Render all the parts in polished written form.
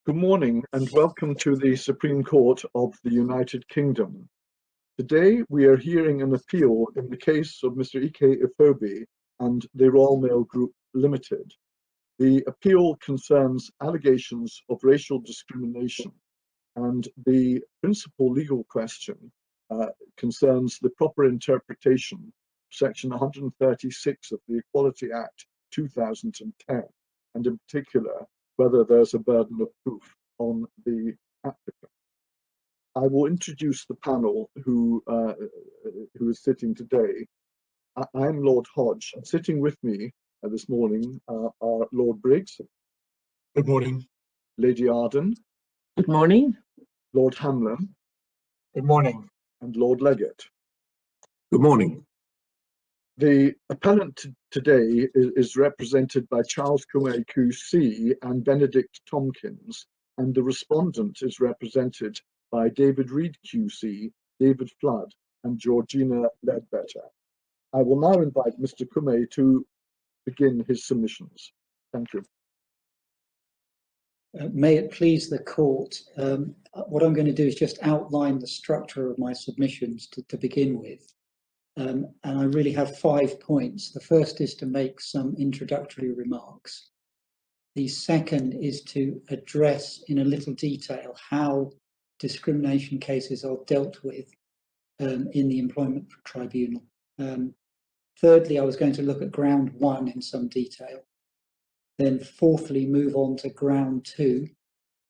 Good morning and welcome to the Supreme Court of the United Kingdom. Today we are hearing an appeal in the case of Mr. Efobi and the Royal Mail Group Limited. The appeal concerns allegations of racial discrimination, and the principal legal question concerns the proper interpretation of Section 136 of the Equality Act 2010, and in particular whether there's a burden of proof on the applicant. I will introduce the panel who is sitting today. I'm Lord Hodge, and sitting with me this morning are Lord Briggs. Good morning. Lady Arden. Good morning. Lord Hamlin. Good morning. And Lord Leggett. Good morning. The appellant today is represented by Charles Kume QC and Benedict Tompkins, and the respondent is represented by David Reed QC, David Flood, and Georgina Ledbetter. I will now invite Mr. Kume to begin his submissions. Thank you. May it please the court, what I'm going to do is just outline the structure of my submissions to begin with. And I really have 5 points. The first is to make some introductory remarks. The second is to address in a little detail how discrimination cases are dealt with in the employment tribunal. Thirdly, I was going to look at ground 1 in some detail. Then fourthly, move on to ground 2,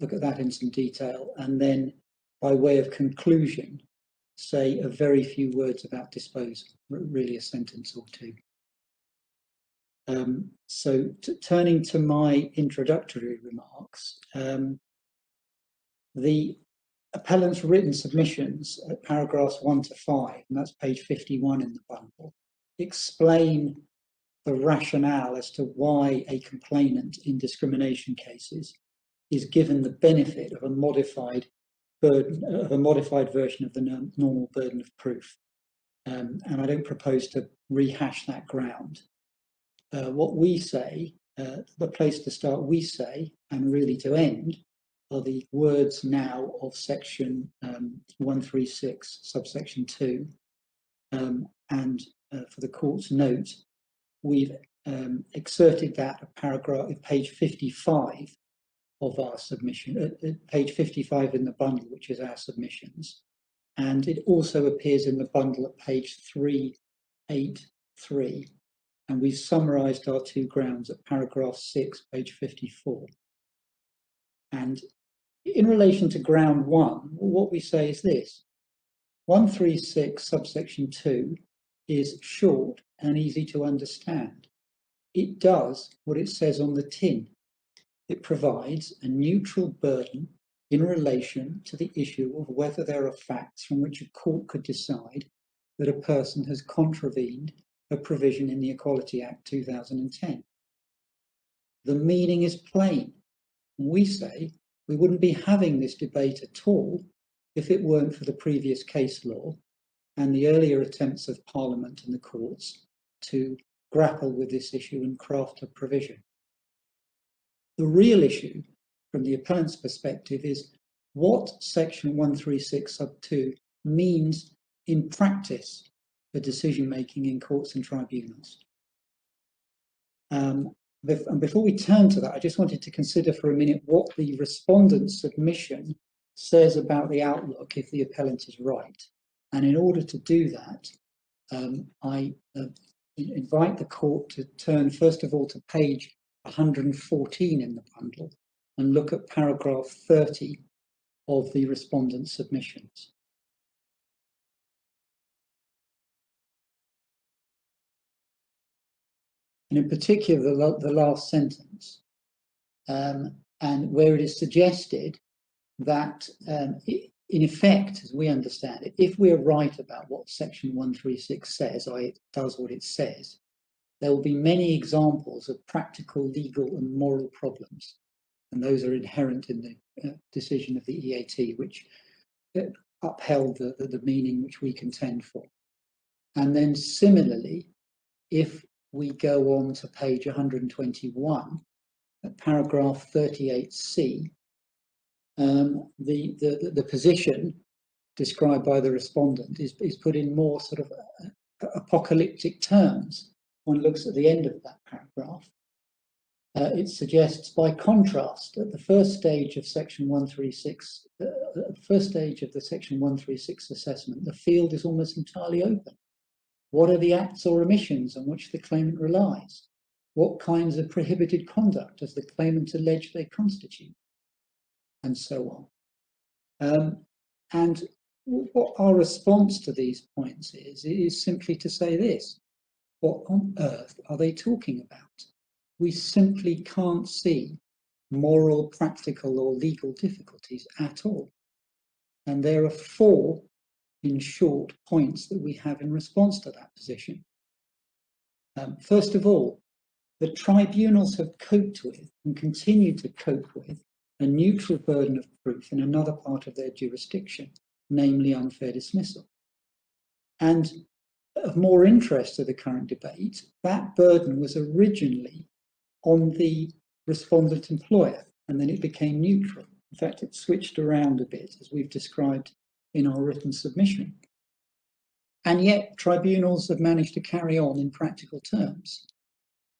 look at that in some detail, and then by way of conclusion, say a very few words about disposal, really a sentence or two. So turning to my introductory remarks, the appellant's written submissions at paragraphs 1 to 5, and that's page 51 in the bundle, explain the rationale as to why a complainant in discrimination cases is given the benefit of a modified version of the normal burden of proof. And I don't propose to rehash that ground. What we say, the place to start, we say, and really to end, are the words now of section 136, subsection 2. And for the court's note, we've exerted that paragraph at page 55 of our submission, page 55 in the bundle, which is our submissions. And it also appears in the bundle at page 383. And we've summarized our 2 grounds at paragraph 6, page 54. And in relation to ground 1, what we say is this: 136 subsection 2 is short and easy to understand. It does what it says on the tin. It provides a neutral burden in relation to the issue of whether there are facts from which a court could decide that a person has contravened a provision in the Equality Act 2010. The meaning is plain. We say we wouldn't be having this debate at all if it weren't for the previous case law and the earlier attempts of Parliament and the courts to grapple with this issue and craft a provision. The real issue from the appellant's perspective is what section 136 sub 2 means in practice for decision making in courts and tribunals. And before we turn to that, I just wanted to consider for a minute what the respondent's submission says about the outlook if the appellant is right. And in order to do that, I invite the court to turn first of all to page 114 in the bundle and look at paragraph 30 of the respondent's submissions. And in particular, the last sentence, and where it is suggested that, in effect, as we understand it, if we're right about what section 136 says, or it does what it says, there will be many examples of practical, legal and moral problems. And those are inherent in the decision of the EAT, which upheld the meaning which we contend for. And then similarly, if we go on to page 121, at paragraph 38C, the position described by the respondent is put in more sort of apocalyptic terms. One looks at the end of that paragraph. It suggests, by contrast, at the first stage of Section 136, the first stage of the Section 136 assessment, the field is almost entirely open. What are the acts or omissions on which the claimant relies? What kinds of prohibited conduct does the claimant allege they constitute? And so on. And what our response to these points is simply to say this: what on earth are they talking about? We simply can't see moral, practical, or legal difficulties at all. And there are four, in short, points that we have in response to that position. First of all, the tribunals have coped with and continue to cope with a neutral burden of proof in another part of their jurisdiction, namely unfair dismissal. And of more interest to the current debate, that burden was originally on the respondent employer, and then it became neutral. In fact, it switched around a bit, as we've described in our written submission. And yet, tribunals have managed to carry on in practical terms.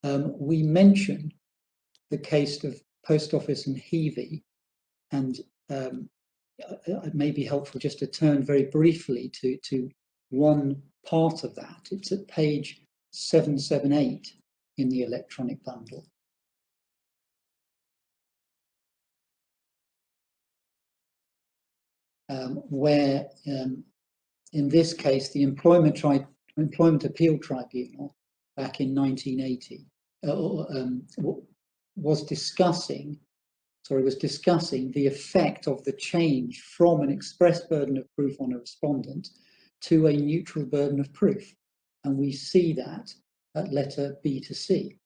We mention the case of Post Office and Heavey, and it may be helpful just to turn very briefly to one part of that. It's at page 778 in the electronic bundle. Where, in this case, the Employment Appeal Tribunal back in 1980 was discussing the effect of the change from an express burden of proof on a respondent to a neutral burden of proof. And we see that at letter B to C.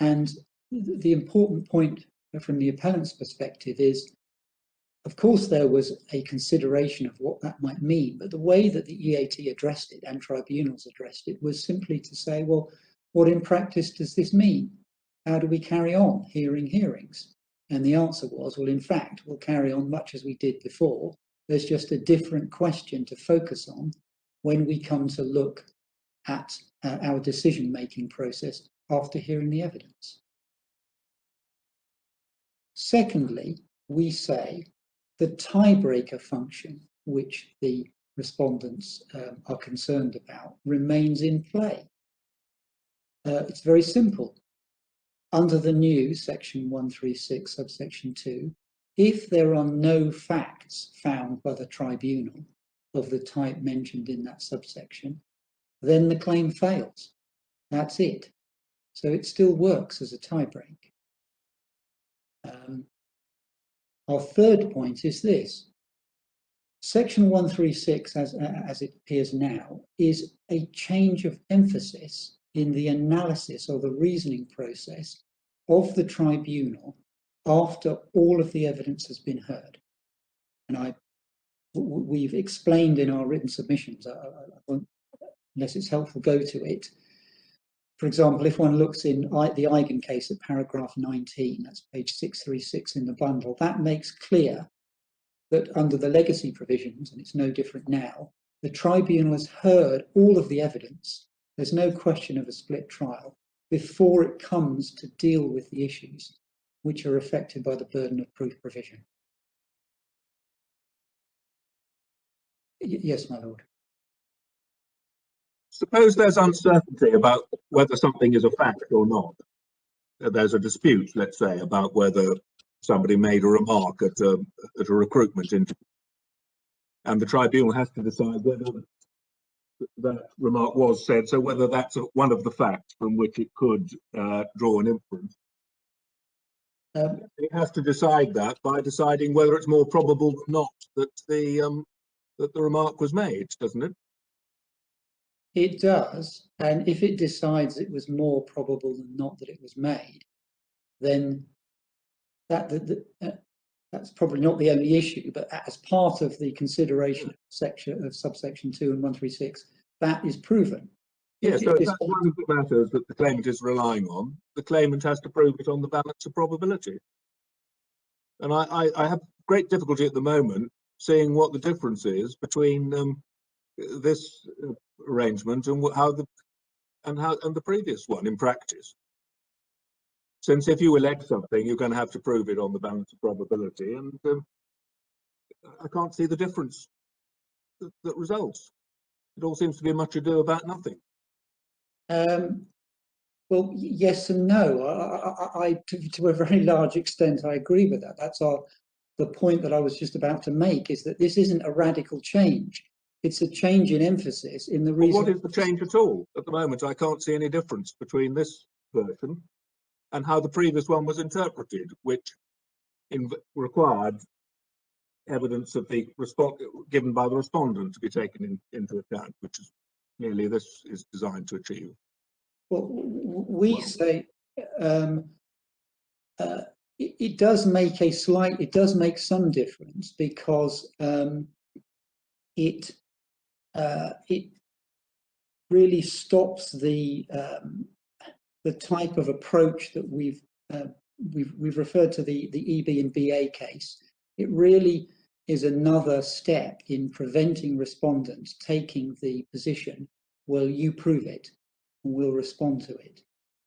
And the important point from the appellant's perspective is, of course, there was a consideration of what that might mean, but the way that the EAT addressed it and tribunals addressed it was simply to say, well, what in practice does this mean? How do we carry on hearing hearings? And the answer was, well, in fact, we'll carry on much as we did before. There's just a different question to focus on when we come to look at our decision-making process after hearing the evidence. Secondly, we say the tiebreaker function, which the respondents are concerned about, remains in play. It's very simple. Under the new Section 136, subsection 2, if there are no facts found by the tribunal of the type mentioned in that subsection, then the claim fails. That's it. So it still works as a tiebreak. Our third point is this. Section 136, as it appears now, is a change of emphasis in the analysis or the reasoning process of the tribunal after all of the evidence has been heard. And we've explained in our written submissions, I won't, unless it's helpful, go to it. For example, if one looks in the Eigen case at paragraph 19, that's page 636 in the bundle, that makes clear that under the legacy provisions, and it's no different now, the tribunal has heard all of the evidence. There's no question of a split trial before it comes to deal with the issues which are affected by the burden of proof provision. Yes, my lord. Suppose there's uncertainty about whether something is a fact or not. There's a dispute, let's say, about whether somebody made a remark at a recruitment interview, and the tribunal has to decide whether that remark was said, so whether that's one of the facts from which it could draw an inference. It has to decide that by deciding whether it's more probable than not that the remark was made, doesn't it? It does, and if it decides it was more probable than not that it was made, then that's probably not the only issue, but as part of the consideration of subsection 2 and 136, that is proven. Yes, so if that's one of the matters that the claimant is relying on, the claimant has to prove it on the balance of probability. And I have great difficulty at the moment seeing what the difference is between this arrangement and how the previous one in practice. Since if you allege something, you're going to have to prove it on the balance of probability, and I can't see the difference that results. It all seems to be much ado about nothing. Well, yes and no. I to a very large extent, I agree with that. That's the point that I was just about to make, is that this isn't a radical change. It's a change in emphasis in the reason. Well, what is the change at all? At the moment, I can't see any difference between this version and how the previous one was interpreted, which required evidence of the response given by the respondent to be taken into account, which is nearly this is designed to achieve. Well, we say it does make some difference, because it really stops the type of approach that we've referred to, the EB and BA case. It really is another step in preventing respondents taking the position, well, you prove it and we'll respond to it.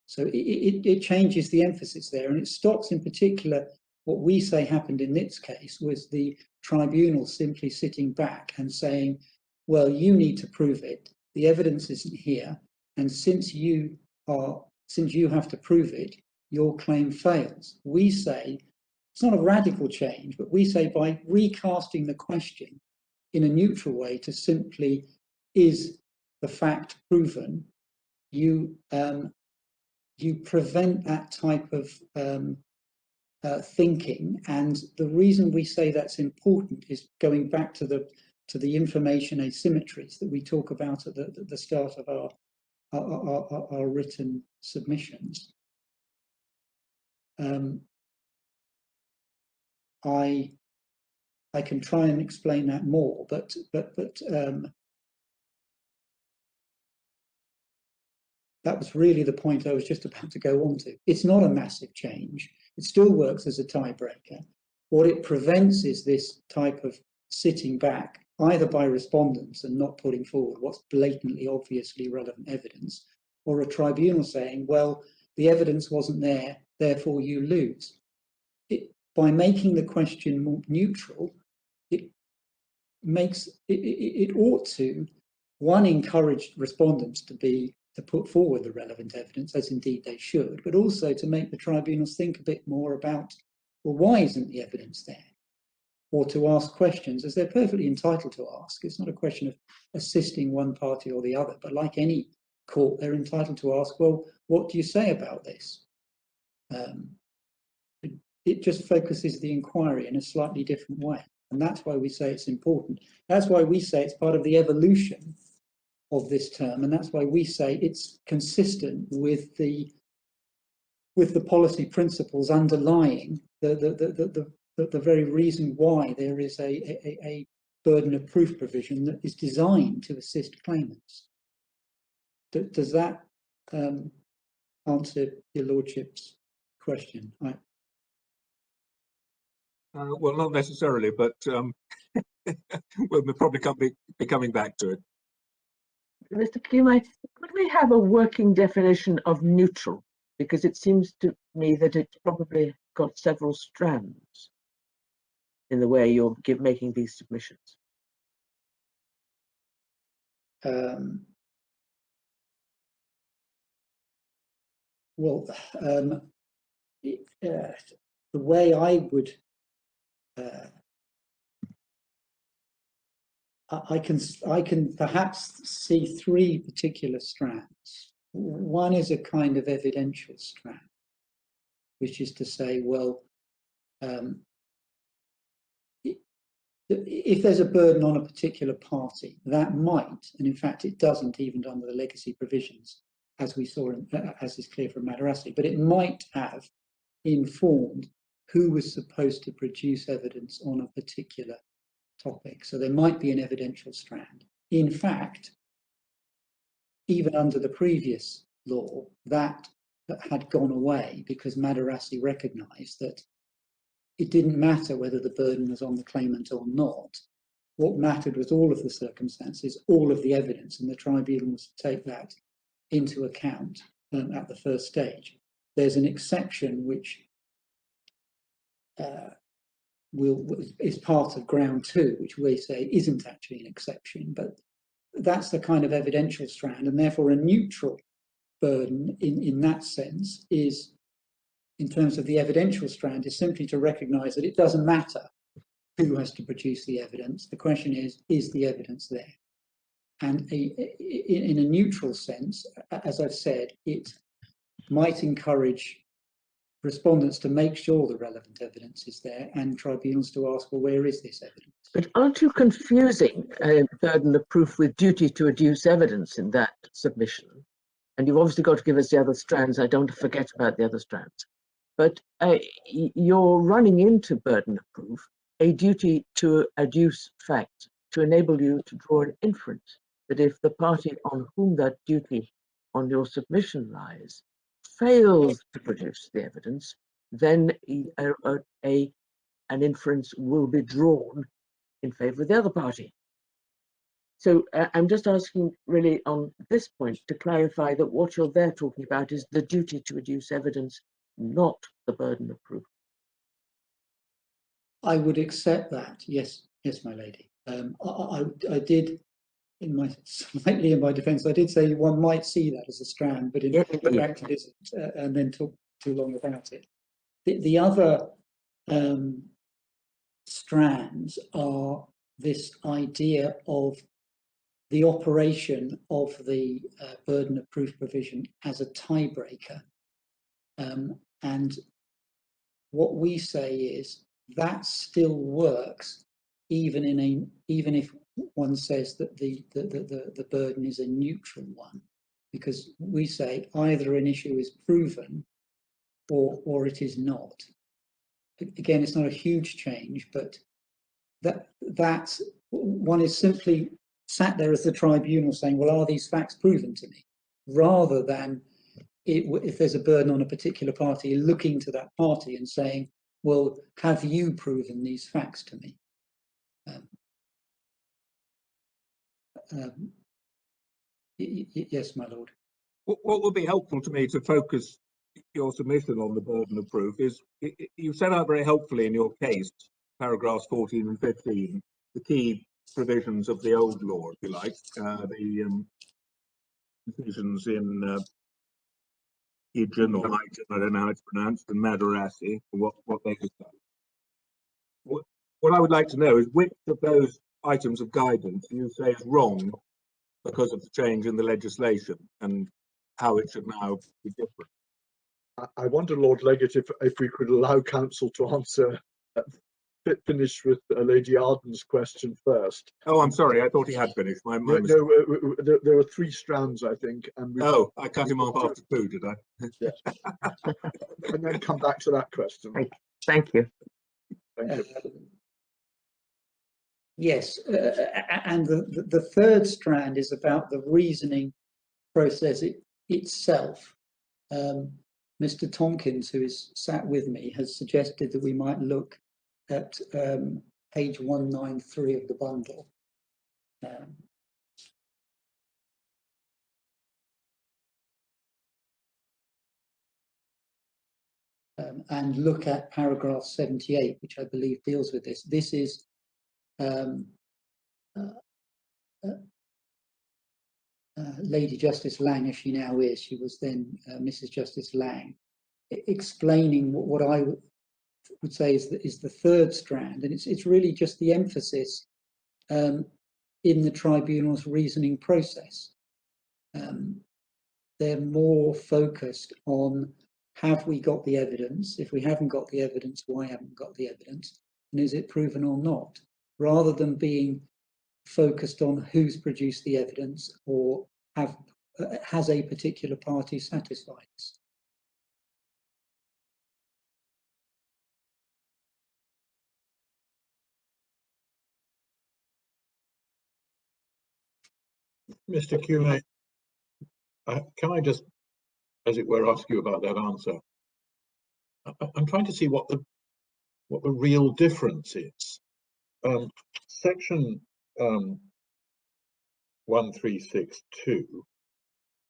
So it changes the emphasis there, and it stops, in particular, what we say happened in this case was the tribunal simply sitting back and saying, well, you need to prove it, the evidence isn't here, and since you have to prove it, your claim fails. We say it's not a radical change, but we say by recasting the question in a neutral way to simply, is the fact proven, you prevent that type of thinking. And the reason we say that's important is going back to the information asymmetries that we talk about at the start of our written submissions. I can try and explain that more, but that was really the point I was just about to go on to. It's not a massive change. It still works as a tiebreaker. What it prevents is this type of sitting back, either by respondents and not putting forward what's blatantly, obviously relevant evidence, or a tribunal saying, well, the evidence wasn't there, therefore you lose. By making the question more neutral, it ought to, one, encourage respondents to put forward the relevant evidence, as indeed they should, but also to make the tribunals think a bit more about, well, why isn't the evidence there? Or to ask questions, as they're perfectly entitled to ask. It's not a question of assisting one party or the other, but like any court, they're entitled to ask, well, what do you say about this? It just focuses the inquiry in a slightly different way. And that's why we say it's important. That's why we say it's part of the evolution of this term. And that's why we say it's consistent with the policy principles underlying the very reason why there is a burden of proof provision that is designed to assist claimants. Does that answer your lordship's question? Well, not necessarily, but we'll probably be coming back to it. Mr. Kew, could we have a working definition of neutral? Because it seems to me that it's probably got several strands in the way you're making these submissions. The way I would, I can perhaps see three particular strands. One is a kind of evidential strand, which is to say, well, if there's a burden on a particular party, that might, and in fact it doesn't even under the legacy provisions, as we saw, as is clear from Madarasi, but it might have informed who was supposed to produce evidence on a particular topic. So there might be an evidential strand. In fact, even under the previous law, that had gone away because Madarasi recognised that it didn't matter whether the burden was on the claimant or not. What mattered was all of the circumstances, all of the evidence, and the tribunal was to take that into account at the first stage. There's an exception which is part of ground 2, which we say isn't actually an exception, but that's the kind of evidential strand, and therefore a neutral burden in that sense is, in terms of the evidential strand, is simply to recognise that it doesn't matter who has to produce the evidence. The question is the evidence there? And in a neutral sense, as I've said, it might encourage respondents to make sure the relevant evidence is there, and tribunals to ask, well, where is this evidence? But aren't you confusing burden of proof with duty to adduce evidence in that submission? And you've obviously got to give us the other strands. I don't forget about the other strands. But you're running into burden of proof, a duty to adduce facts to enable you to draw an inference that if the party on whom that duty on your submission lies fails to produce the evidence, then an inference will be drawn in favour of the other party. So I'm just asking really on this point to clarify that what you're there talking about is the duty to adduce evidence, not the burden of proof. I would accept that, yes, my lady. I did, slightly in my defence, I did say one might see that as a strand, but in fact it isn't, and then talk too long about it. The other strands are this idea of the operation of the burden of proof provision as a tiebreaker. And what we say is that still works even if one says that the burden is a neutral one, because we say either an issue is proven or it is not. Again, it's not a huge change, but that one is simply sat there as the tribunal saying, well, are these facts proven to me? Rather than if there's a burden on a particular party, looking to that party and saying, well, have you proven these facts to me? Yes, my lord. What would be helpful to me to focus your submission on the burden of proof is you set out very helpfully in your case, paragraphs 14 and 15, the key provisions of the old law, if you like, the decisions in Egan or Hyton, I don't know how it's pronounced, and Madarasi, what they could say. What I would like to know is which of those items of guidance you say is wrong because of the change in the legislation and how it should now be different. I wonder, Lord Legate, if we could allow counsel to answer, finish with Lady Arden's question first. Oh, I'm sorry. I thought he had finished. My no, there were 3 strands, I think. And I cut him off after 2, did I? Yes. And then come back to that question. Thank you. Thank you. Yes, and the third strand is about the reasoning process itself. Mr. Tompkins, who is sat with me, has suggested that we might look at page 193 of the bundle. And look at paragraph 78, which I believe deals with this. This is Lady Justice Lang, as she now is. She was then Mrs. Justice Lang, explaining what I would say is the third strand, and it's really just the emphasis in the tribunal's reasoning process. They're more focused on, have we got the evidence? If we haven't got the evidence, why haven't we got the evidence? And is it proven or not? Rather than being focused on who's produced the evidence or has a particular party satisfied us. Mr. Kume, can I just, as it were, ask you about that answer? I'm trying to see what what the real difference is. Section 1362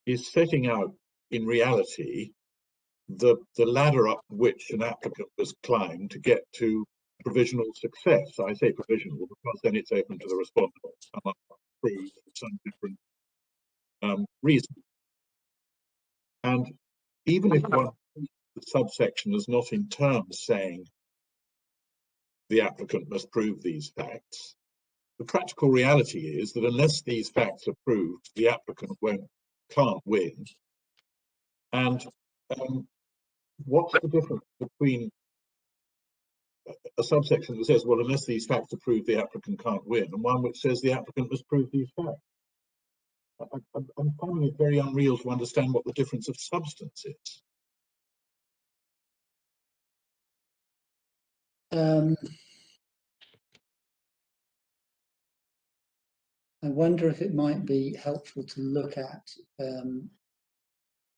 is setting out, in reality, the ladder up which an applicant must climb to get to provisional success. I say provisional because then it's open to the respondent to come up and prove for some different reason. And even if one the subsection is not in terms saying the applicant must prove these facts, the practical reality is that unless these facts are proved, the applicant can't win. And what's the difference between a subsection that says, well, unless these facts are proved, the applicant can't win, and one which says the applicant must prove these facts? I'm finding it very unreal to understand what the difference of substance is. I wonder if it might be helpful to look at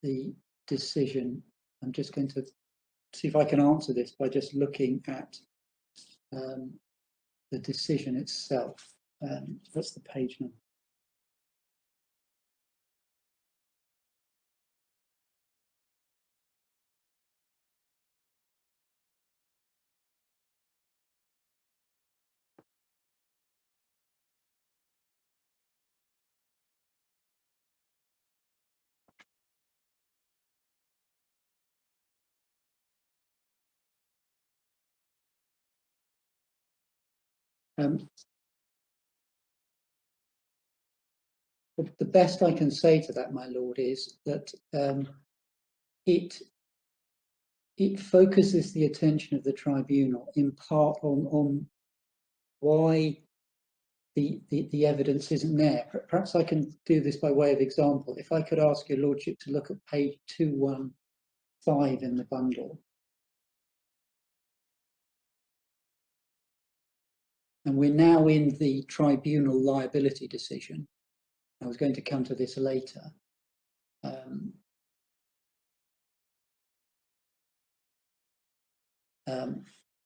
the decision. I'm just going to see if I can answer this by just looking at the decision itself. What's the page number? The best I can say to that, my lord, is that it focuses the attention of the tribunal in part on why the evidence isn't there. Perhaps I can do this by way of example. If I could ask your lordship to look at page 215 in the bundle. And we're now in the tribunal liability decision. I was going to come to this later.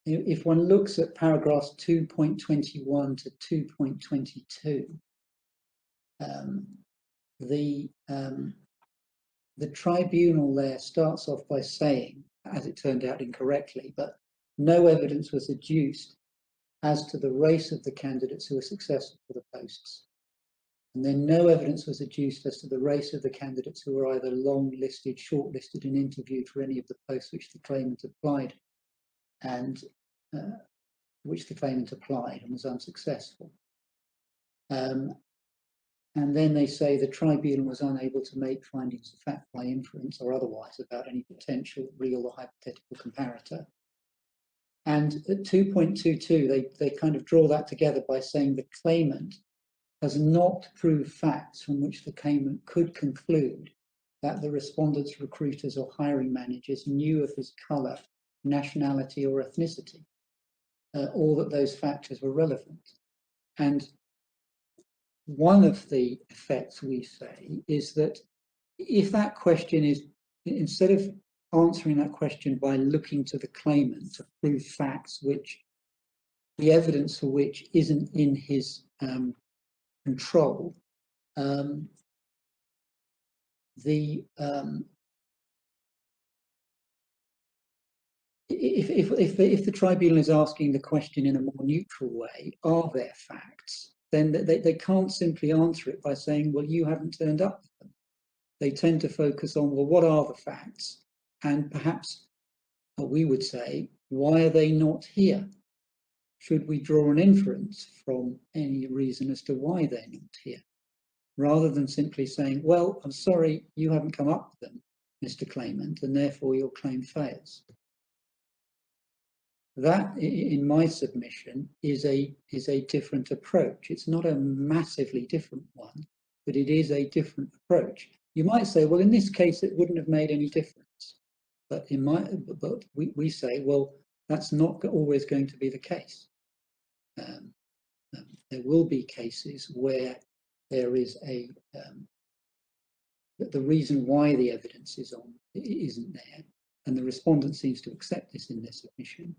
If one looks at paragraphs 2.21 to 2.22, the tribunal there starts off by saying, as it turned out incorrectly, but no evidence was adduced as to the race of the candidates who were successful for the posts. And then no evidence was adduced as to the race of the candidates who were either long-listed, short-listed and interviewed for any of the posts which the claimant applied and was unsuccessful. And then they say the tribunal was unable to make findings of fact by inference or otherwise about any potential real or hypothetical comparator. And at 2.22, they kind of draw that together by saying the claimant has not proved facts from which the claimant could conclude that the respondent's recruiters or hiring managers knew of his colour, nationality or ethnicity, or that those factors were relevant. And one of the effects we say is that if that question is, instead of answering that question by looking to the claimant to prove facts which the evidence for which isn't in his control, if the tribunal is asking the question in a more neutral way, are there facts, then they can't simply answer it by saying, well, you haven't turned up with them. They tend to focus on, well, what are the facts? And perhaps we would say, why are they not here? Should we draw an inference from any reason as to why they're not here? Rather than simply saying, well, I'm sorry, you haven't come up with them, Mr. Claimant, and therefore your claim fails. That, in my submission, is a different approach. It's not a massively different one, but it is a different approach. You might say, well, in this case, it wouldn't have made any difference. But we say, well, that's not always going to be the case. There will be cases where there is the reason why the evidence isn't there, and the respondent seems to accept this in their submission,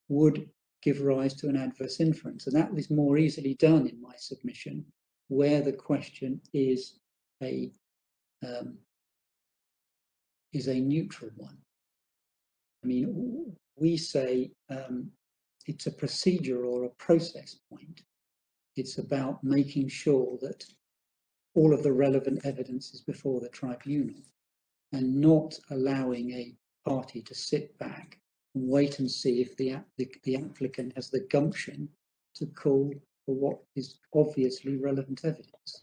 would give rise to an adverse inference. And that was more easily done in my submission, where the question is a neutral one. I mean, we say it's a procedure or a process point. It's about making sure that all of the relevant evidence is before the tribunal, and not allowing a party to sit back and wait and see if the applicant has the gumption to call for what is obviously relevant evidence.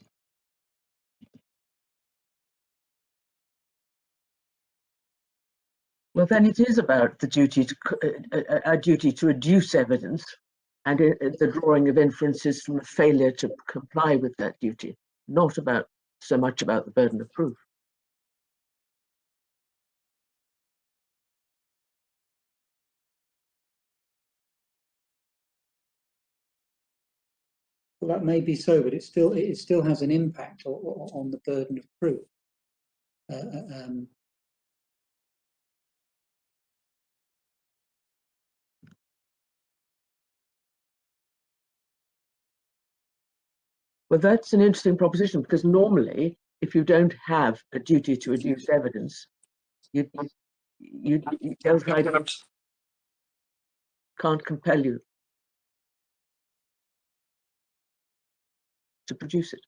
Well, then it is about the duty to a duty to adduce evidence, and the drawing of inferences from a failure to comply with that duty, not about so much about the burden of proof. Well, that may be so, but it still has an impact on the burden of proof. Well, that's an interesting proposition, because normally, if you don't have a duty to adduce evidence, you can't compel you to produce it.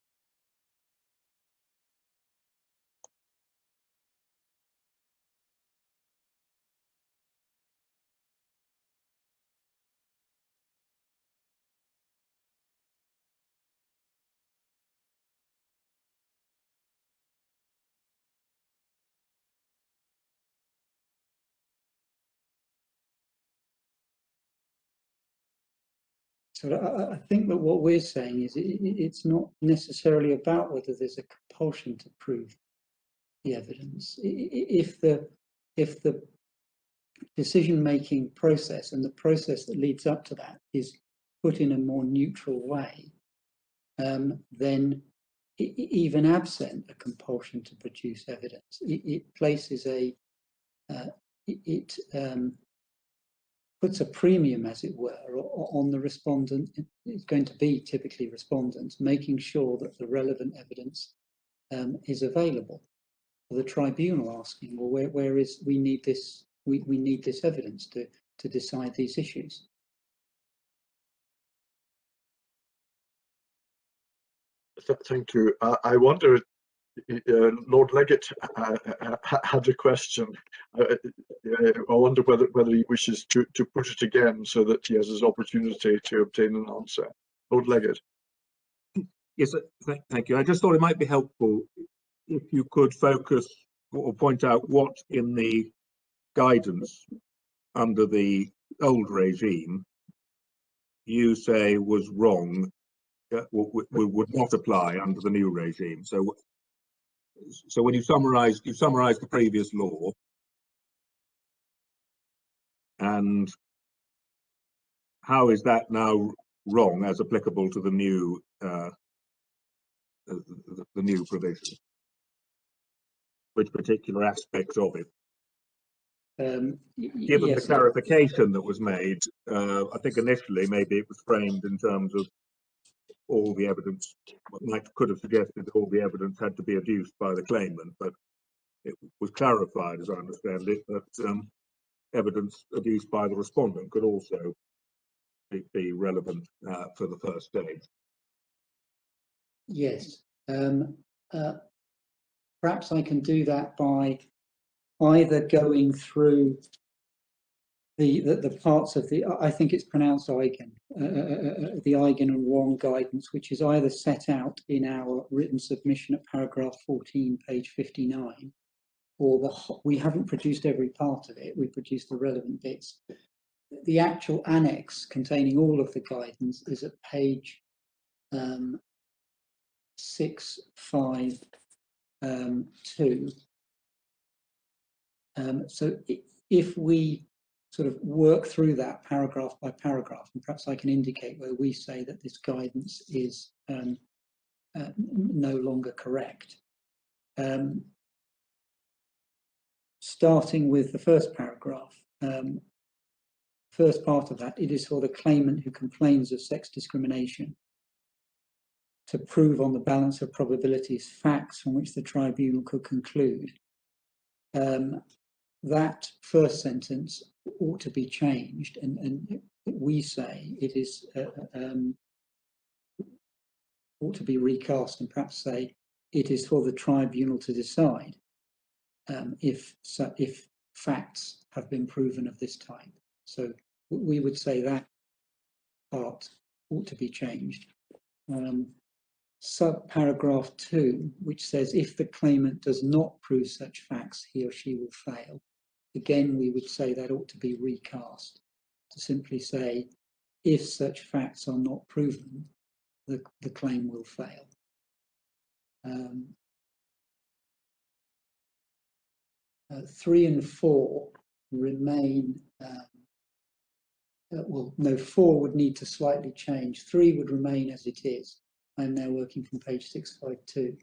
So I think that what we're saying is it's not necessarily about whether there's a compulsion to prove the evidence. If the decision-making process and the process that leads up to that is put in a more neutral way, then even absent a compulsion to produce evidence, it places puts a premium, as it were, on the respondent. It's going to be typically respondents making sure that the relevant evidence is available. For the tribunal asking, well, where is we need this evidence to decide these issues. Thank you. I wonder, Lord Leggett had a question. I wonder whether he wishes to put it again so that he has his opportunity to obtain an answer. Lord Leggett. Yes, thank you. I just thought it might be helpful if you could focus or point out what in the guidance under the old regime you say was wrong, would not apply under the new regime. So when you summarise the previous law, and how is that now wrong as applicable to the new provision? Which particular aspects of it? Given Yes, the clarification that was made, I think initially maybe it was framed in terms of all the evidence. Could have suggested that all the evidence had to be adduced by the claimant, but it was clarified, as I understand it, that evidence adduced by the respondent could also be relevant for the first stage. Yes. Perhaps I can do that by either going through the parts of the, I think it's pronounced Eigen, the Eigen and Wong guidance, which is either set out in our written submission at paragraph 14, page 59, or we haven't produced every part of it, we produced the relevant bits. The actual annex containing all of the guidance is at page 652. So if we sort of work through that paragraph by paragraph, and perhaps I can indicate where we say that this guidance is no longer correct. Starting with the first paragraph, first part of that, it is for the claimant who complains of sex discrimination to prove on the balance of probabilities facts from which the tribunal could conclude. That first sentence ought to be changed, and we say it is ought to be recast, and perhaps say it is for the tribunal to decide if facts have been proven of this type. So we would say that part ought to be changed. Subparagraph 2, which says if the claimant does not prove such facts, he or she will fail. Again, we would say that ought to be recast to simply say if such facts are not proven, the claim will fail. 3 and 4 remain, well, no, 4 would need to slightly change. 3 would remain as it is. I'm now working from page 652.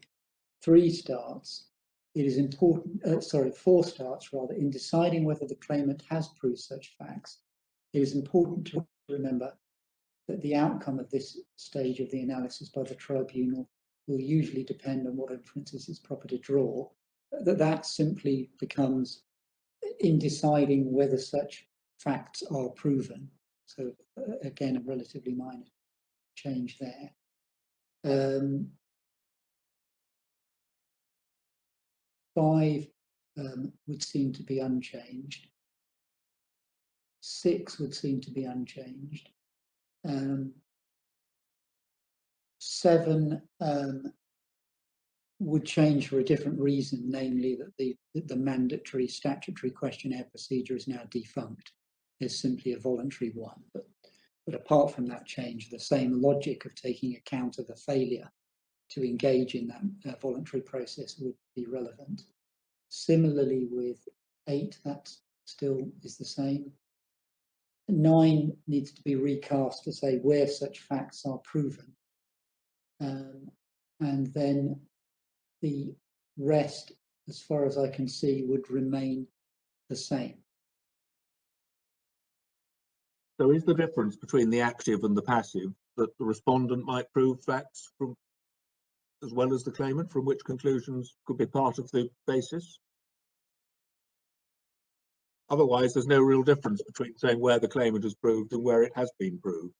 3 starts, it is important, 4 starts rather, in deciding whether the claimant has proved such facts. It is important to remember that the outcome of this stage of the analysis by the tribunal will usually depend on what inferences it's proper to draw. That simply becomes in deciding whether such facts are proven. So again, a relatively minor change there. 5 would seem to be unchanged. 6 would seem to be unchanged. 7 would change for a different reason, namely that the mandatory statutory questionnaire procedure is now defunct. It's simply a voluntary one. But apart from that change, the same logic of taking account of the failure to engage in that voluntary process would be relevant. Similarly with 8, that still is the same. 9 needs to be recast to say where such facts are proven. And then the rest, as far as I can see, would remain the same. So is the difference between the active and the passive that the respondent might prove facts from, as well as the claimant, from which conclusions could be part of the basis? Otherwise, there's no real difference between saying where the claimant has proved and where it has been proved.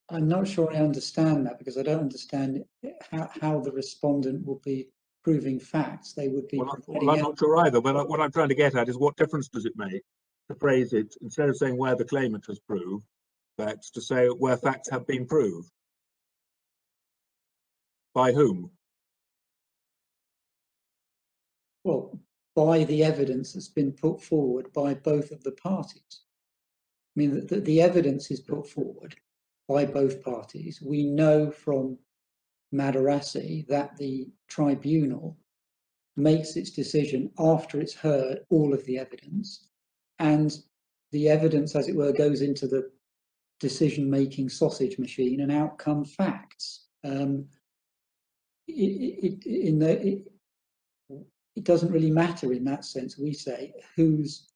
I'm not sure I understand that, because I don't understand how the respondent will be proving facts. They would be. Well, I'm not sure either, but what I'm trying to get at is what difference does it make to phrase it, instead of saying where the claimant has proved facts, to say where facts have been proved? By whom? Well, by the evidence that's been put forward by both of the parties. I mean, the evidence is put forward by both parties. We know from Madarasi that the tribunal makes its decision after it's heard all of the evidence, and the evidence, as it were, goes into the decision-making sausage machine, and out come facts. It doesn't really matter in that sense. We say who's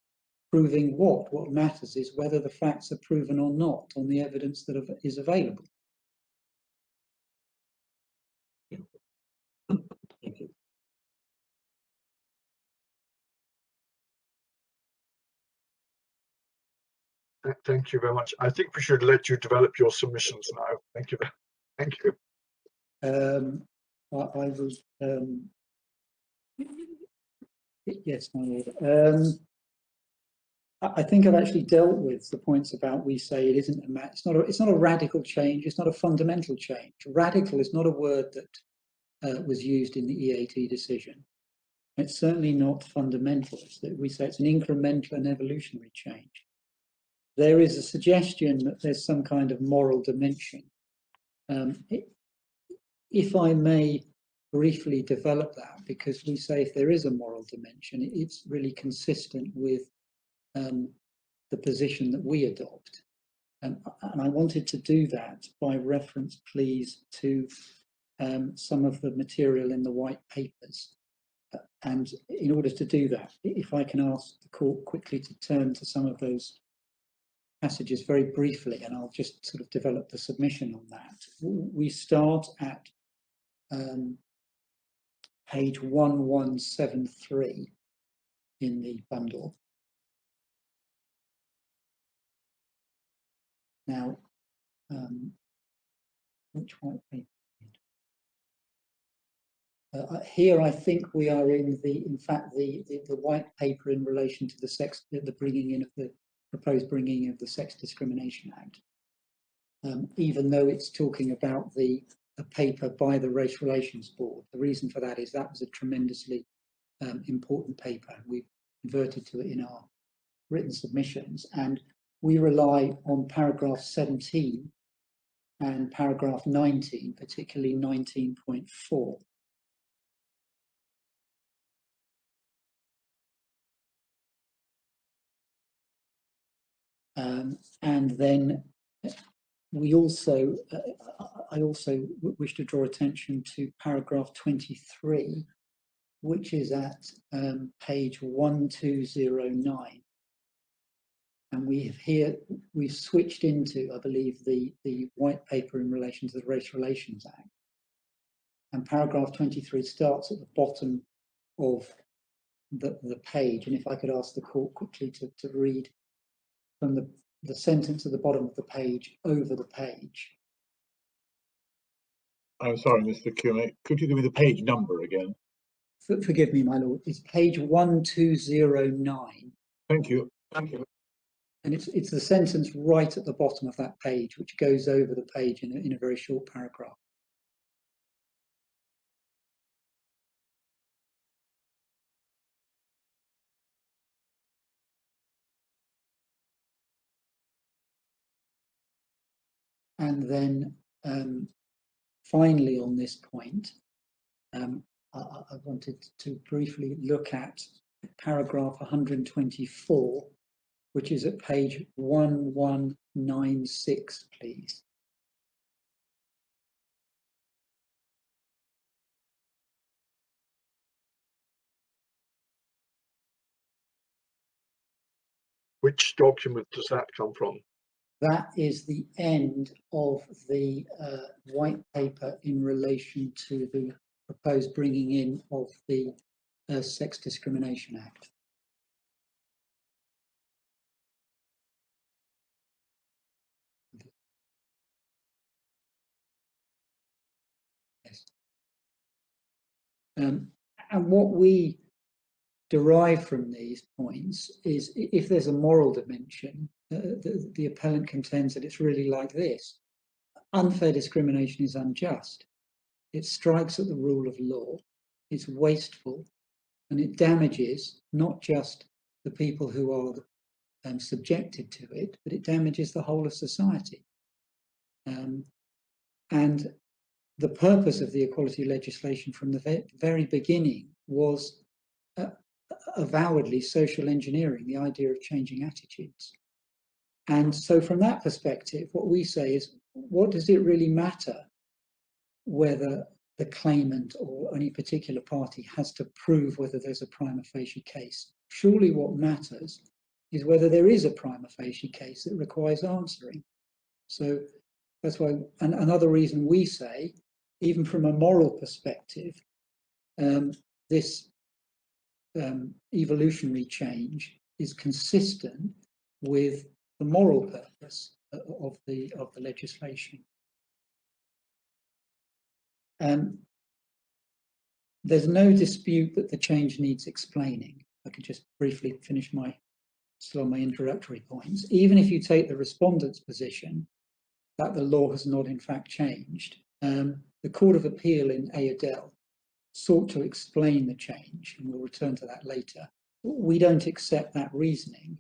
proving what. What matters is whether the facts are proven or not on the evidence that is available. Thank you. Thank you very much. I think we should let you develop your submissions now. Thank you. Thank you. I was yes, my lord. I think I've actually dealt with the points about we say it isn't it's not a radical change. It's not a fundamental change. Radical is not a word that was used in the EAT decision. It's certainly not fundamental. We say it's an incremental and evolutionary change. There is a suggestion that there's some kind of moral dimension. If I may briefly develop that, because we say if there is a moral dimension, it's really consistent with the position that we adopt. And I wanted to do that by reference, please, to some of the material in the white papers. And in order to do that, if I can ask the court quickly to turn to some of those passages very briefly, and I'll just sort of develop the submission on that. We start at page 1173 in the bundle. Now, which white paper? Here, I think we are in fact, the white paper in relation to the bringing in of the proposed bringing of the Sex Discrimination Act, even though it's talking about a paper by the Race Relations Board. The reason for that is that was a tremendously important paper. We've converted to it in our written submissions, and we rely on paragraph 17 and paragraph 19, particularly 19.4. And then we also, I also wish to draw attention to paragraph 23, which is at page 1209. And we've switched into, I believe, the white paper in relation to the Race Relations Act. And paragraph 23 starts at the bottom of the page. And if I could ask the court quickly to read from the sentence at the bottom of the page over the page. I'm sorry, Mr. Kume, could you give me the page number again? Forgive me, my lord. It's page 1209. Thank you. Thank you. And it's the sentence right at the bottom of that page, which goes over the page in a very short paragraph. And then finally on this point, I wanted to briefly look at paragraph 124, which is at page 1196, please. Which document does that come from? That is the end of the white paper in relation to the proposed bringing in of the Sex Discrimination Act. Yes. And what we derive from these points is, if there's a moral dimension, the appellant contends that it's really like this. Unfair discrimination is unjust. It strikes at the rule of law, it's wasteful, and it damages not just the people who are subjected to it, but it damages the whole of society. And the purpose of the equality legislation from the very beginning was avowedly social engineering, the idea of changing attitudes. And so from that perspective, what we say is, what does it really matter whether the claimant or any particular party has to prove whether there's a prima facie case? Surely what matters is whether there is a prima facie case that requires answering. So that's why, and another reason we say, even from a moral perspective, this evolutionary change is consistent with the moral purpose of the legislation. There's no dispute that the change needs explaining. I could just briefly finish my introductory points. Even if you take the respondent's position that the law has not in fact changed, the Court of Appeal in Ayodele sought to explain the change, and we'll return to that later. We don't accept that reasoning,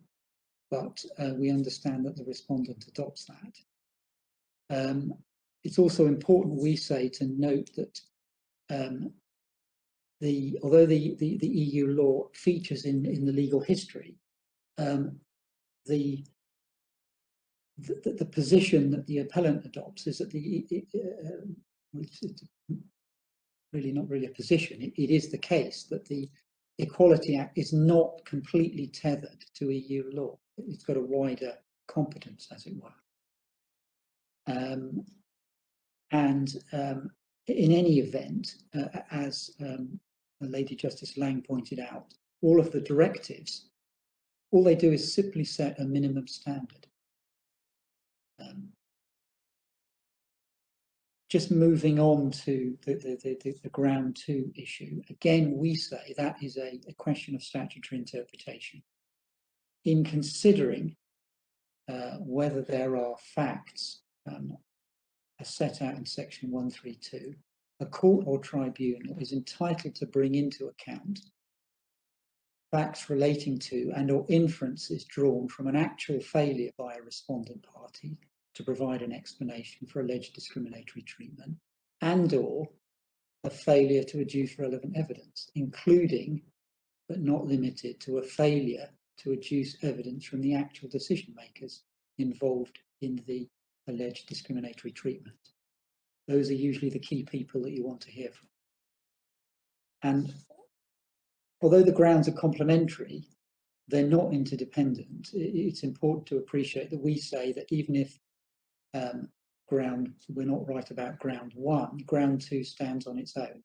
but we understand that the respondent adopts that. It's also important, we say, to note that although the EU law features in the legal history, the position that the appellant adopts is that it's really not really a position. It is the case that the Equality Act is not completely tethered to EU law. It's got a wider competence, as it were. In any event, as Lady Justice Lang pointed out, all of the directives, all they do is simply set a minimum standard. Just moving on to the ground 2 issue, again, we say that is a question of statutory interpretation. In considering whether there are facts as set out in section 132, a court or tribunal is entitled to bring into account facts relating to and or inferences drawn from an actual failure by a respondent party to provide an explanation for alleged discriminatory treatment, and or a failure to adduce relevant evidence, including but not limited to a failure to adduce evidence from the actual decision makers involved in the alleged discriminatory treatment. Those are usually the key people that you want to hear from. And although the grounds are complementary, they're not interdependent. It's important to appreciate that we say that even if we're not right about ground 1, ground 2 stands on its own.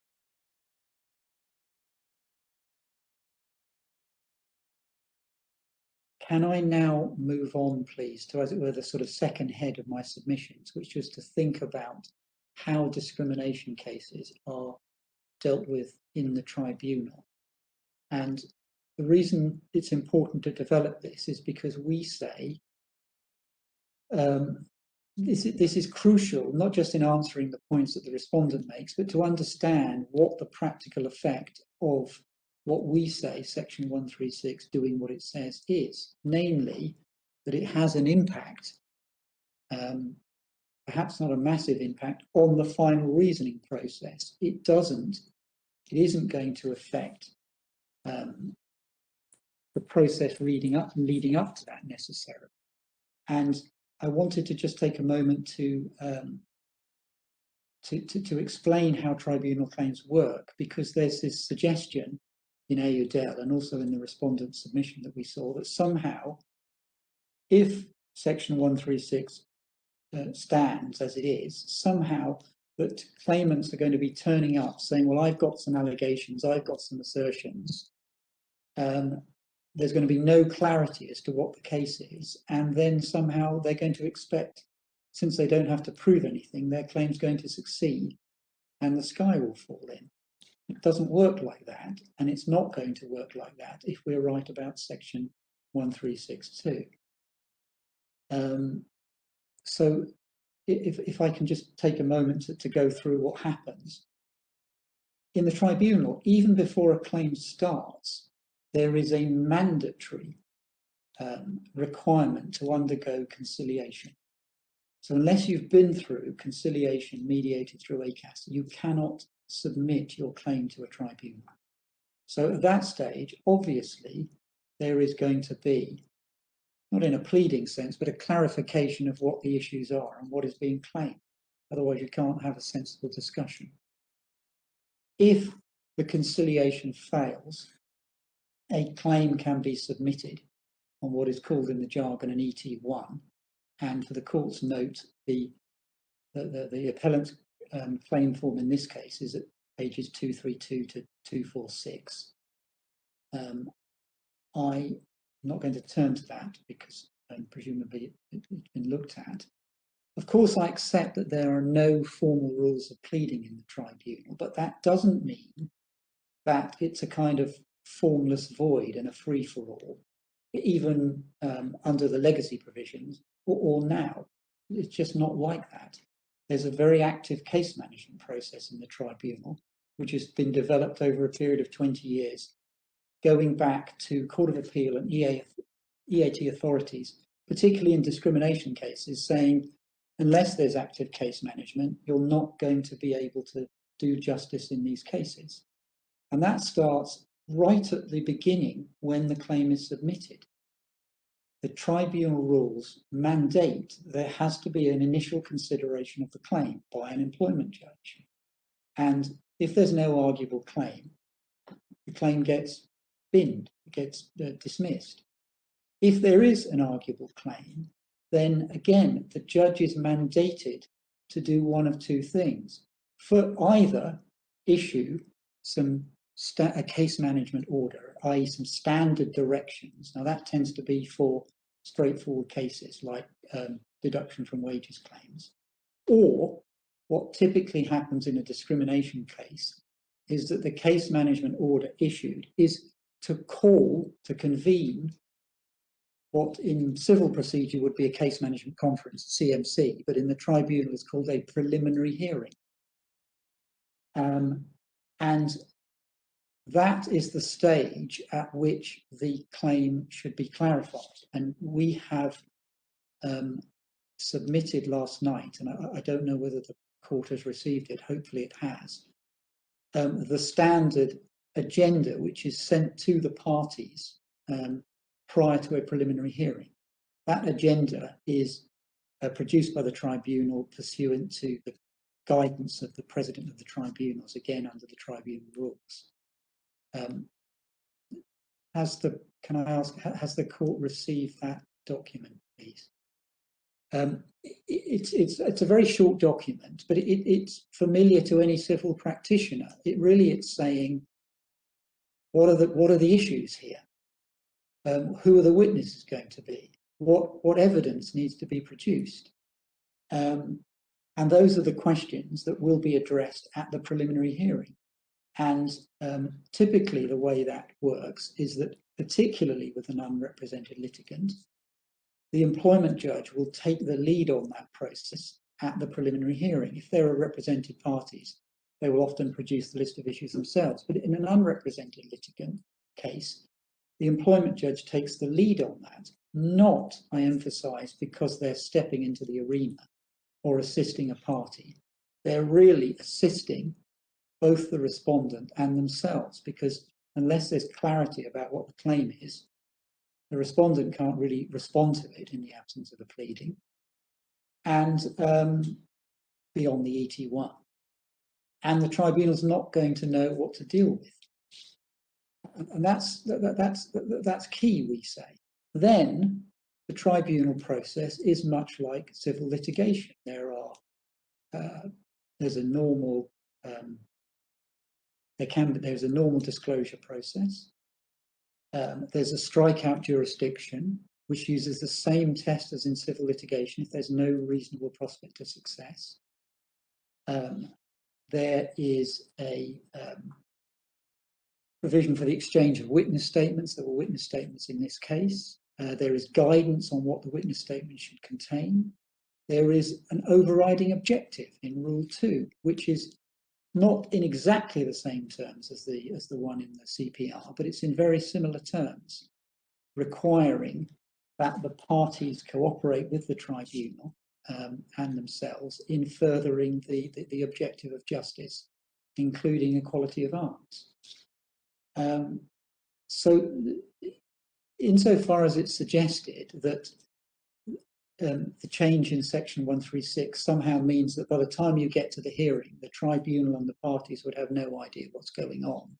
Can I now move on, please, to, as it were, the sort of second head of my submissions, which was to think about how discrimination cases are dealt with in the tribunal. And the reason it's important to develop this is because we say this is crucial, not just in answering the points that the respondent makes, but to understand what the practical effect of what we say, section 136, doing what it says is, namely that it has an impact, perhaps not a massive impact, on the final reasoning process. It isn't going to affect the process leading up to that necessarily. And I wanted to just take a moment to explain how tribunal claims work, because there's this suggestion in AUDEL and also in the respondent submission that we saw that somehow, if section 136 stands as it is, somehow that claimants are going to be turning up saying, well, I've got some allegations, I've got some assertions. There's going to be no clarity as to what the case is, and then somehow they're going to expect, since they don't have to prove anything, their claim's going to succeed and the sky will fall in. It doesn't work like that, and it's not going to work like that if we're right about section 1362. So if I can just take a moment to go through what happens. In the tribunal, even before a claim starts, there is a mandatory requirement to undergo conciliation. So unless you've been through conciliation mediated through ACAS, you cannot submit your claim to a tribunal. So at that stage, obviously, there is going to be, not in a pleading sense, but a clarification of what the issues are and what is being claimed. Otherwise, you can't have a sensible discussion. If the conciliation fails, a claim can be submitted on what is called in the jargon an ET1, and for the court's note, the appellant's claim form in this case is at pages 232 to 246. I'm not going to turn to that because presumably it's been looked at. Of course, I accept that there are no formal rules of pleading in the tribunal, but that doesn't mean that it's a kind of formless void and a free-for-all, even under the legacy provisions or now. It's just not like that. There's a very active case management process in the tribunal, which has been developed over a period of 20 years, going back to Court of Appeal and EAT authorities, particularly in discrimination cases, saying, unless there's active case management, you're not going to be able to do justice in these cases. And that starts right at the beginning when the claim is submitted. The tribunal rules mandate there has to be an initial consideration of the claim by an employment judge. And if there's no arguable claim, the claim gets binned, it gets dismissed. If there is an arguable claim, then again, the judge is mandated to do one of two things. For either issue a case management order, i.e. some standard directions. Now that tends to be for straightforward cases like deduction from wages claims. Or what typically happens in a discrimination case is that the case management order issued is to convene what in civil procedure would be a case management conference, CMC, but in the tribunal is called a preliminary hearing. And that is the stage at which the claim should be clarified. And we have submitted last night, and I don't know whether the court has received it, hopefully it has, the standard agenda which is sent to the parties prior to a preliminary hearing. That agenda is produced by the tribunal pursuant to the guidance of the president of the tribunals, again under the tribunal rules. Can I ask, has the court received that document, please? It's a very short document, but it's familiar to any civil practitioner. It's saying, what are the issues here? Who are the witnesses going to be? What evidence needs to be produced? And those are the questions that will be addressed at the preliminary hearing. And typically the way that works is that, particularly with an unrepresented litigant, the employment judge will take the lead on that process at the preliminary hearing. If there are represented parties, they will often produce the list of issues themselves. But in an unrepresented litigant case, the employment judge takes the lead on that, not, I emphasize, because they're stepping into the arena or assisting a party. They're really assisting both the respondent and themselves, because unless there's clarity about what the claim is, the respondent can't really respond to it in the absence of a pleading, and beyond the ET1. And the tribunal's not going to know what to deal with. And that's key, we say. Then the tribunal process is much like civil litigation. There's a normal there's a normal disclosure process. There's a strikeout jurisdiction, which uses the same test as in civil litigation if there's no reasonable prospect of success. There is a provision for the exchange of witness statements. There were witness statements in this case. There is guidance on what the witness statement should contain. There is an overriding objective in Rule 2, which is not in exactly the same terms as the one in the CPR, but it's in very similar terms, requiring that the parties cooperate with the tribunal and themselves in furthering the objective of justice, including equality of arms. So insofar as it's suggested that the change in section 136 somehow means that by the time you get to the hearing, the tribunal and the parties would have no idea what's going on,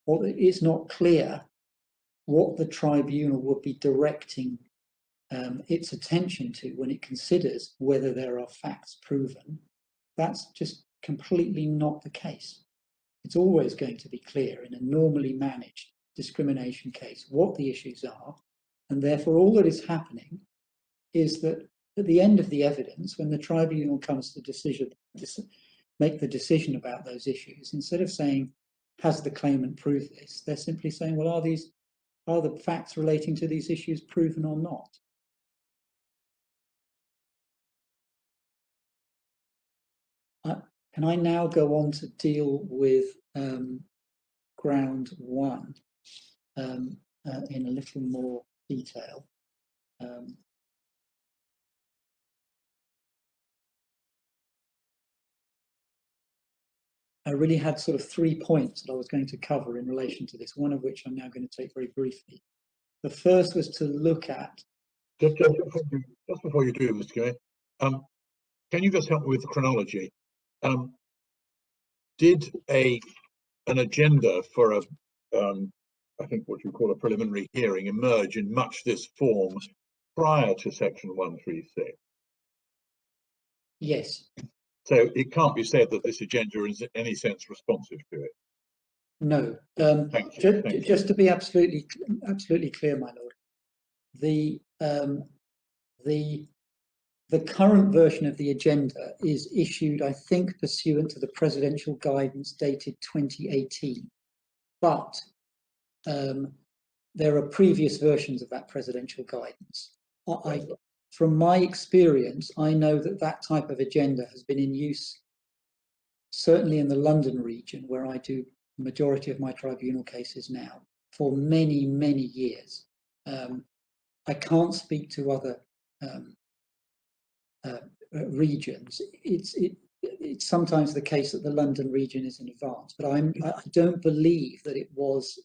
or it's not clear what the tribunal would be directing its attention to when it considers whether there are facts proven, that's just completely not the case. It's always going to be clear in a normally managed discrimination case what the issues are, and therefore all that is happening is that at the end of the evidence, when the tribunal comes to make the decision about those issues, instead of saying, has the claimant proved this, they're simply saying, well, are the facts relating to these issues proven or not? Can I now go on to deal with ground 1 in a little more detail? I really had sort of 3 points that I was going to cover in relation to this, one of which I'm now going to take very briefly. The first was to look at... Just before you do, Mr. Gay, can you just help me with the chronology? Did an agenda for I think what you call a preliminary hearing, emerge in much this form prior to section 136. Yes. So it can't be said that this agenda is in any sense responsive to it. No. Thank you. Thank you. Just to be absolutely clear, my lord, the current version of the agenda is issued, I think, pursuant to the presidential guidance dated 2018. But there are previous versions of that presidential guidance. From my experience, I know that that type of agenda has been in use, certainly in the London region, where I do the majority of my tribunal cases now, for many, many years. I can't speak to other regions. It's sometimes the case that the London region is in advance, but I don't believe that it was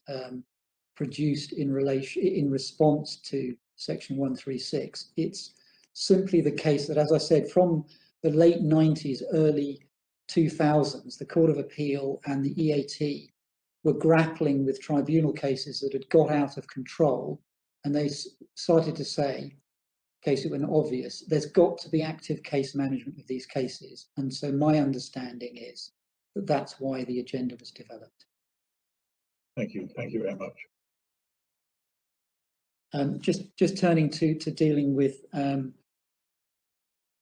produced in response to section 136. It's simply the case that, as I said, from the late 90s, early 2000s, the Court of Appeal and the EAT were grappling with tribunal cases that had got out of control, and they started to say, in case it were not obvious, there's got to be active case management of these cases. And so my understanding is that that's why the agenda was developed. Thank you. Thank you very much. Just turning to dealing with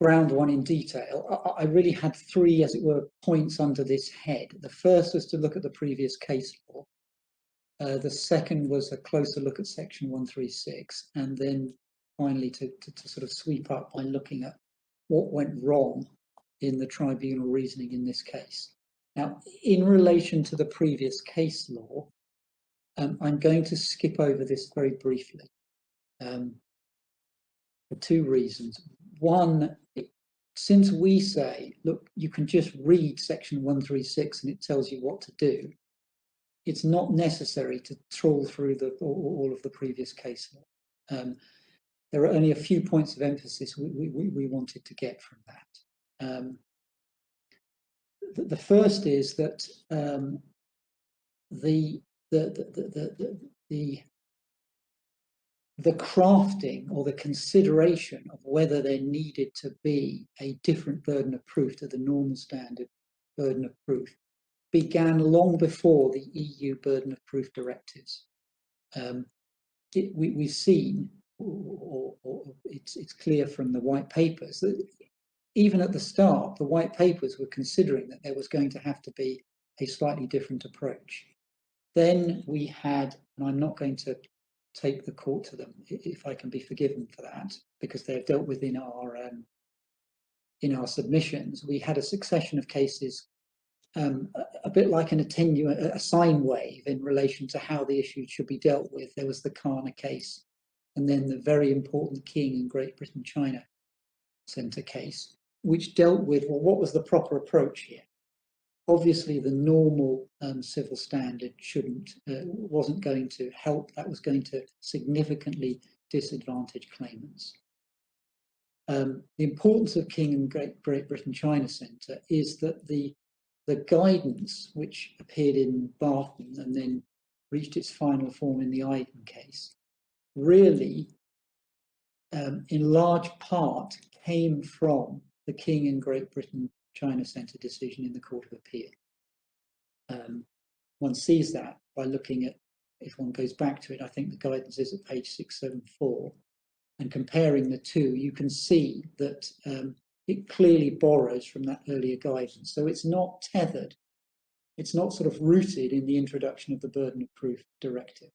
ground one in detail, I really had three, as it were, points under this head. The first was to look at the previous case law. The second was a closer look at section 136, and then finally to sort of sweep up by looking at what went wrong in the tribunal reasoning in this case. Now, in relation to the previous case law, I'm going to skip over this very briefly for two reasons. One, since we say, look, you can just read section 136 and it tells you what to do, it's not necessary to trawl through all of the previous case law. There are only a few points of emphasis we wanted to get from that. The first is that the crafting or the consideration of whether there needed to be a different burden of proof to the normal standard burden of proof began long before the EU burden of proof directives. We've seen, or it's clear from the white papers, that even at the start, the white papers were considering that there was going to have to be a slightly different approach. Then we had, and I'm not going to take the court to them, if I can be forgiven for that, because they're dealt with in our submissions. We had a succession of cases, a bit like a sine wave in relation to how the issue should be dealt with. There was the Kana case, and then the very important King and Great Britain China Centre case, which dealt with, well, what was the proper approach here? Obviously, the normal civil standard wasn't going to help. That was going to significantly disadvantage claimants. The importance of King and Great Britain China Centre is that the guidance, which appeared in Barton and then reached its final form in the Iden case, really, in large part, came from the King and Great Britain China Centre decision in the Court of Appeal. One sees that by looking at, if one goes back to it, I think the guidance is at page 674, and comparing the two, you can see that it clearly borrows from that earlier guidance. So it's not tethered, it's not sort of rooted in the introduction of the burden of proof directive.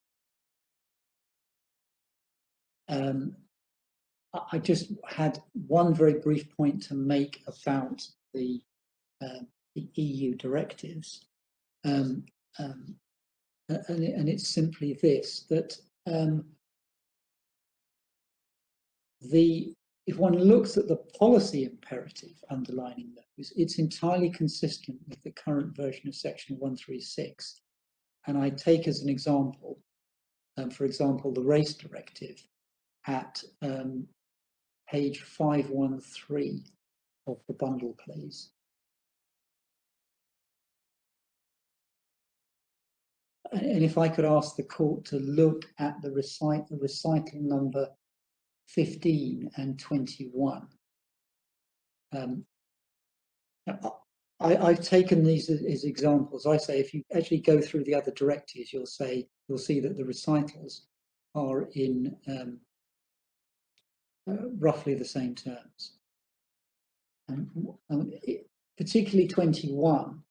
I just had one very brief point to make about the EU directives, and it's simply this, that if one looks at the policy imperative underlining those, it's entirely consistent with the current version of section 136. And I take as an example, for example, the race directive at page 513 of the bundle, please. And if I could ask the court to look at the recital number 15 and 21. I've taken these as examples. I say if you actually go through the other directives, you'll see that the recitals are in roughly the same terms. Particularly 21,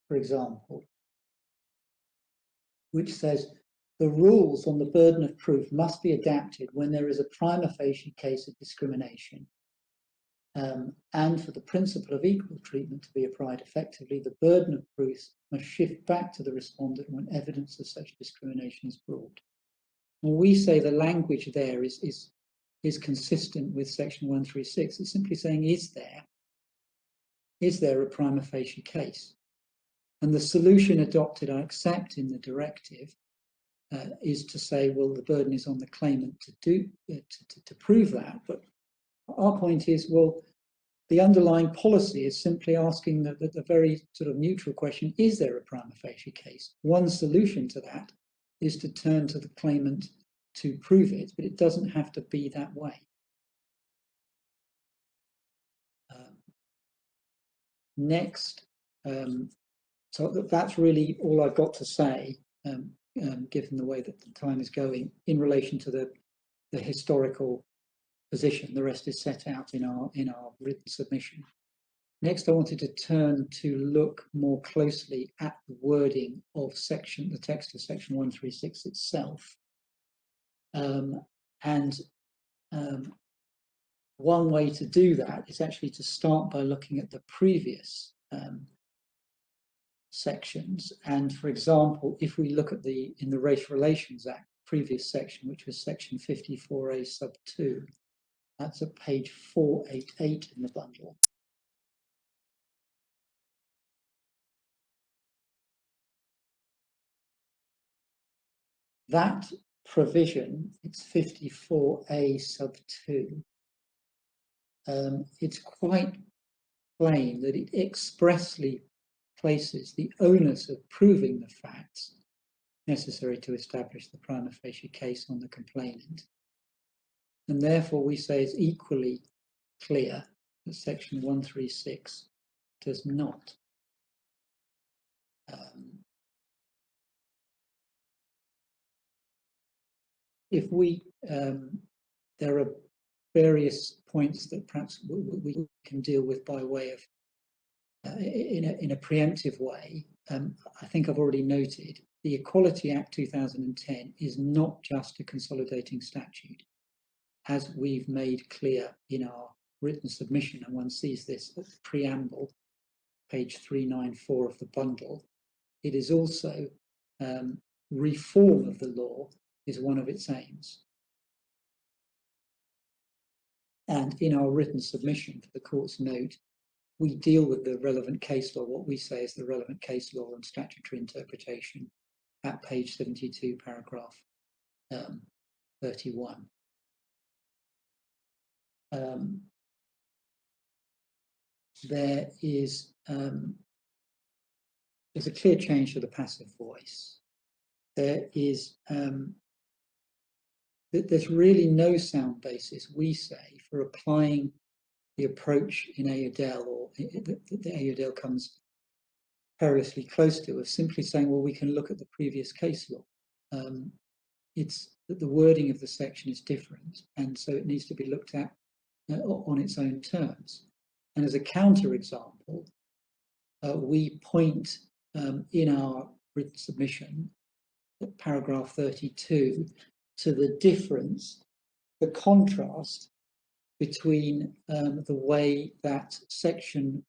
for example, which says the rules on the burden of proof must be adapted when there is a prima facie case of discrimination. And for the principle of equal treatment to be applied effectively, the burden of proof must shift back to the respondent when evidence of such discrimination is brought. And we say the language there is consistent with section 136. It's simply saying, is there a prima facie case? And the solution adopted, I accept, in the directive is to say, well, the burden is on the claimant to prove that. But our point is, well, the underlying policy is simply asking the very sort of neutral question, is there a prima facie case? One solution to that is to turn to the claimant to prove it, but it doesn't have to be that way. Next, so that's really all I've got to say, given the way that the time is going in relation to the historical position. The rest is set out in our written submission. Next, I wanted to turn to look more closely at the wording of the text of section 136 itself. One way to do that is actually to start by looking at the previous sections. And for example, if we look at in the Racial Relations Act, previous section, which was section 54A sub 2, that's at page 488 in the bundle. That provision, it's 54A sub 2, it's quite plain that it expressly places the onus of proving the facts necessary to establish the prima facie case on the complainant. And therefore we say it's equally clear that section 136 does not. If we, there are various points that perhaps we can deal with by way of, in a preemptive way. I think I've already noted the Equality Act 2010 is not just a consolidating statute, as we've made clear in our written submission, and one sees this at the preamble, page 394 of the bundle. It is also reform of the law is one of its aims. And in our written submission for the court's note, we deal with the relevant case law, what we say is the relevant case law and statutory interpretation at page 72, paragraph 31. There is there's a clear change to the passive voice. There is there's really no sound basis, we say, for applying the approach in Ayodele, or the Ayodele comes perilously close to, of simply saying, well, we can look at the previous case law. It's that the wording of the section is different, and so it needs to be looked at on its own terms. And as a counter example, we point in our written submission at paragraph 32 to the difference, the contrast between the way that section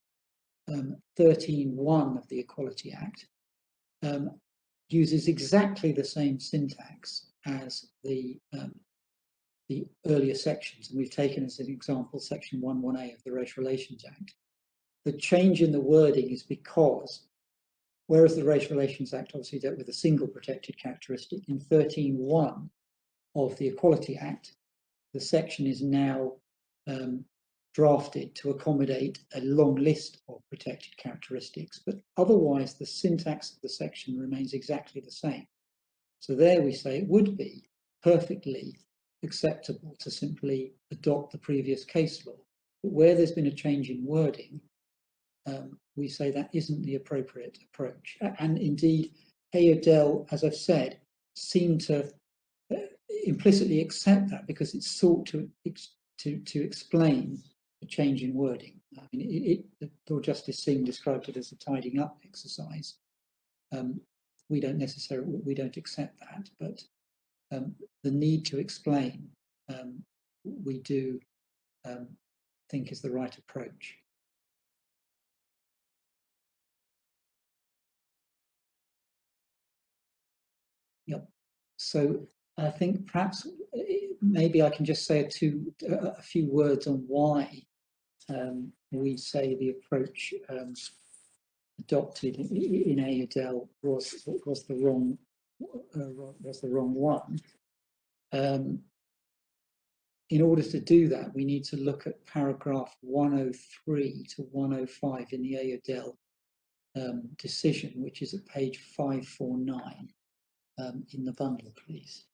13.1 of the Equality Act uses exactly the same syntax as the earlier sections, and we've taken as an example section 1.1a of the Racial Relations Act. The change in the wording is because, whereas the Racial Relations Act obviously dealt with a single protected characteristic, in 13.1 of the Equality Act, the section is now drafted to accommodate a long list of protected characteristics, but otherwise the syntax of the section remains exactly the same. So there we say it would be perfectly acceptable to simply adopt the previous case law. But where there's been a change in wording, we say that isn't the appropriate approach. And indeed, Ayodele, as I've said, seemed to implicitly accept that because it sought to explain the change in wording. I mean, the Lord Justice Singh described it as a tidying up exercise. We don't accept that, but the need to explain, we do think is the right approach. Yep. So I think perhaps maybe I can just say a few words on why we say the approach adopted in Ayodele was the wrong one. In order to do that, we need to look at paragraph 103 to 105 in the Ayodele decision, which is at page 549 in the bundle, please.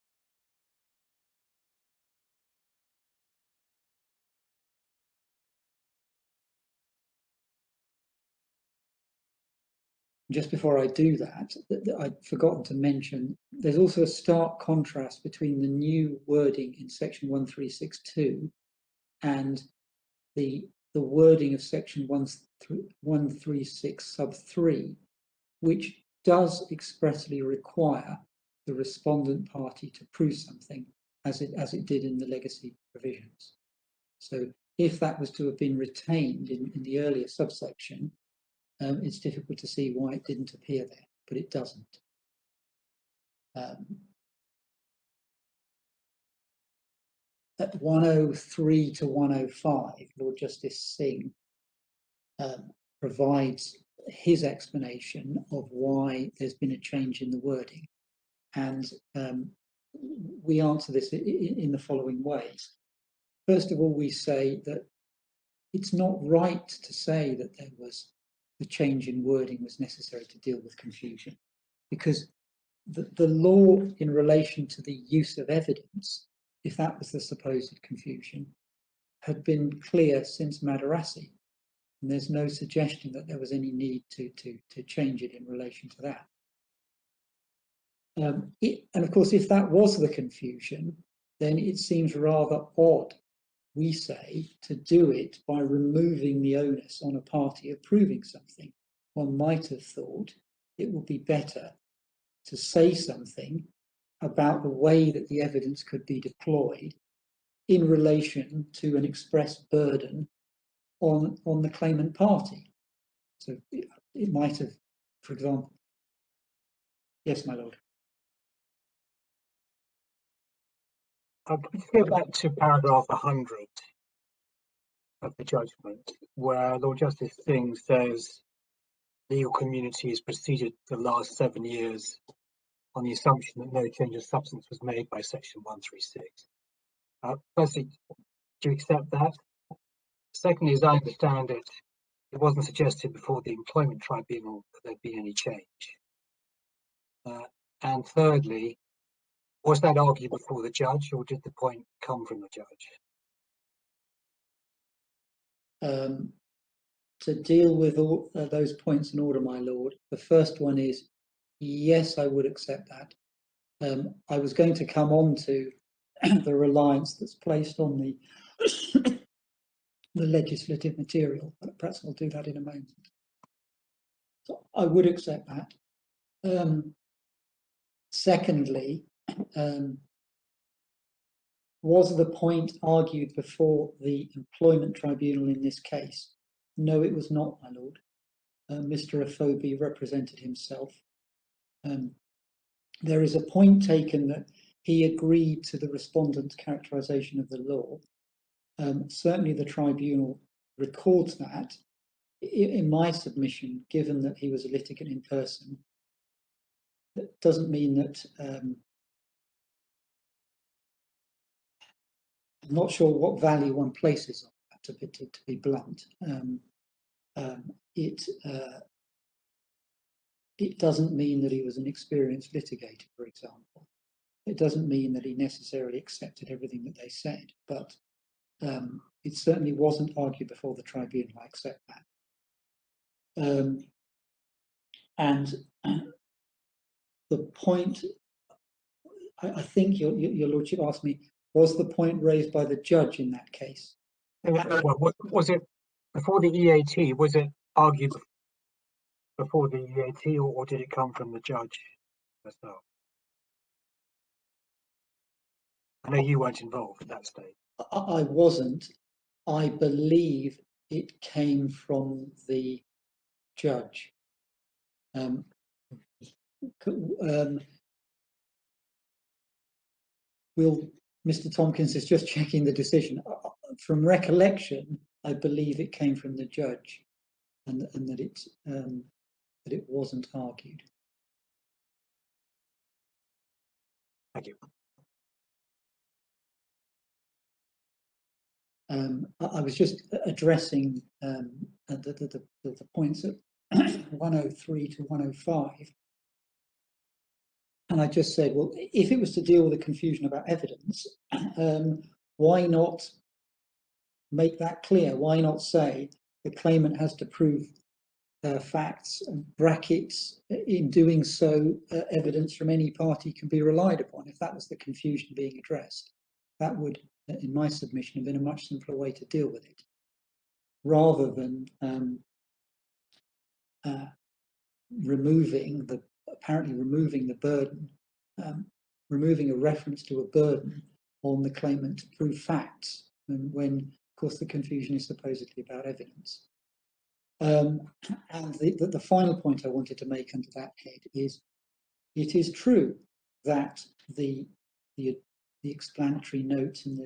Just before I do that, I'd forgotten to mention, there's also a stark contrast between the new wording in section 1362 and the wording of section 136 sub 3, which does expressly require the respondent party to prove something, as it did in the legacy provisions. So if that was to have been retained in the earlier subsection, it's difficult to see why it didn't appear there, but it doesn't. At 103 to 105, Lord Justice Singh provides his explanation of why there's been a change in the wording. And we answer this in the following ways. First of all, we say that it's not right to say that the change in wording was necessary to deal with confusion, because the law in relation to the use of evidence, if that was the supposed confusion, had been clear since Madarasi, and there's no suggestion that there was any need to change it in relation to that. And of course, if that was the confusion, then it seems rather odd, we say, to do it by removing the onus on a party of proving something. One might have thought it would be better to say something about the way that the evidence could be deployed in relation to an express burden on the claimant party. So it might have, for example, yes, my lord. Let's go back to paragraph 100 of the judgment, where Lord Justice Singh says legal community has proceeded the last 7 years on the assumption that no change of substance was made by section 136. Firstly, do you accept that? Secondly, as I understand it, it wasn't suggested before the employment tribunal that there'd be any change. And thirdly, was that argued before the judge, or did the point come from the judge? To deal with all those points in order, my lord, the first one is, yes, I would accept that. I was going to come on to the reliance that's placed on the the legislative material, but perhaps I'll do that in a moment. So I would accept that. Secondly, was the point argued before the employment tribunal in this case? No, it was not, my lord. Mr. Efobi represented himself. There is a point taken that he agreed to the respondent's characterization of the law. Certainly the tribunal records that. In my submission, given that he was a litigant in person, that doesn't mean that I'm not sure what value one places on to be blunt. It doesn't mean that he was an experienced litigator, for example. It doesn't mean that he necessarily accepted everything that they said, but it certainly wasn't argued before the tribunal. I accept that. And the point, I think your lordship asked me, was the point raised by the judge in that case? Well, was it before the EAT? Was it argued before the EAT, or did it come from the judge herself? I know you weren't involved at that stage. I wasn't. I believe it came from the judge. Mr. Tompkins is just checking the decision. From recollection, I believe it came from the judge, and that it wasn't argued. Thank you. I was just addressing the points at 103 to 105. And I just said, well, if it was to deal with a confusion about evidence, why not make that clear? Why not say the claimant has to prove facts and brackets? In doing so, evidence from any party can be relied upon. If that was the confusion being addressed, that would, in my submission, have been a much simpler way to deal with it, rather than apparently removing the burden, removing a reference to a burden on the claimant to prove facts, and when, of course, the confusion is supposedly about evidence. And the final point I wanted to make under that head is, it is true that the explanatory note and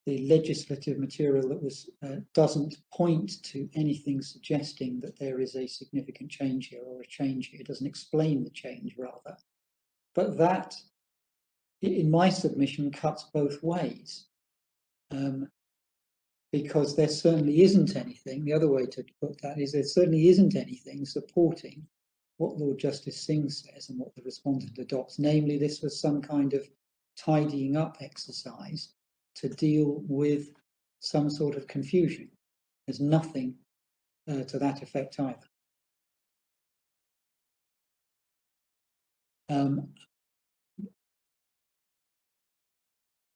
the legislative material that was doesn't point to anything suggesting that there is a significant change here or a change here. It doesn't explain the change, rather. But that, in my submission, cuts both ways, because there certainly isn't anything. The other way to put that is, there certainly isn't anything supporting what Lord Justice Singh says and what the respondent adopts, namely this was some kind of tidying up exercise to deal with some sort of confusion. There's nothing to that effect either.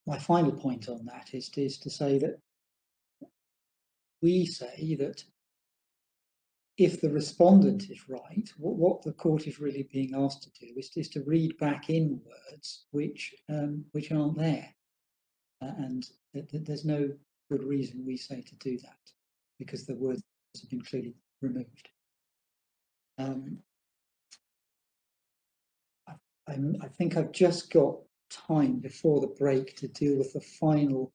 My final point on that is to say that we say that if the respondent is right, what the court is really being asked to do is to read back in words which aren't there, and there's no good reason, we say, to do that, because the words have been clearly removed. I think I've just got time before the break to deal with the final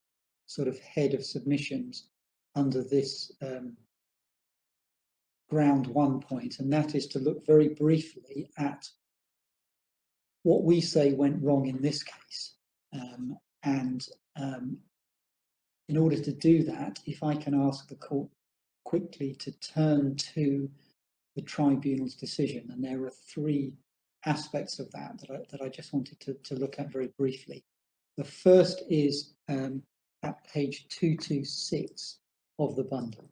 sort of head of submissions under this ground one point, and that is to look very briefly at what we say went wrong in this case. In order to do that, if I can ask the court quickly to turn to the tribunal's decision, and there are three aspects of that I just wanted to look at very briefly. The first is at page 226 of the bundle.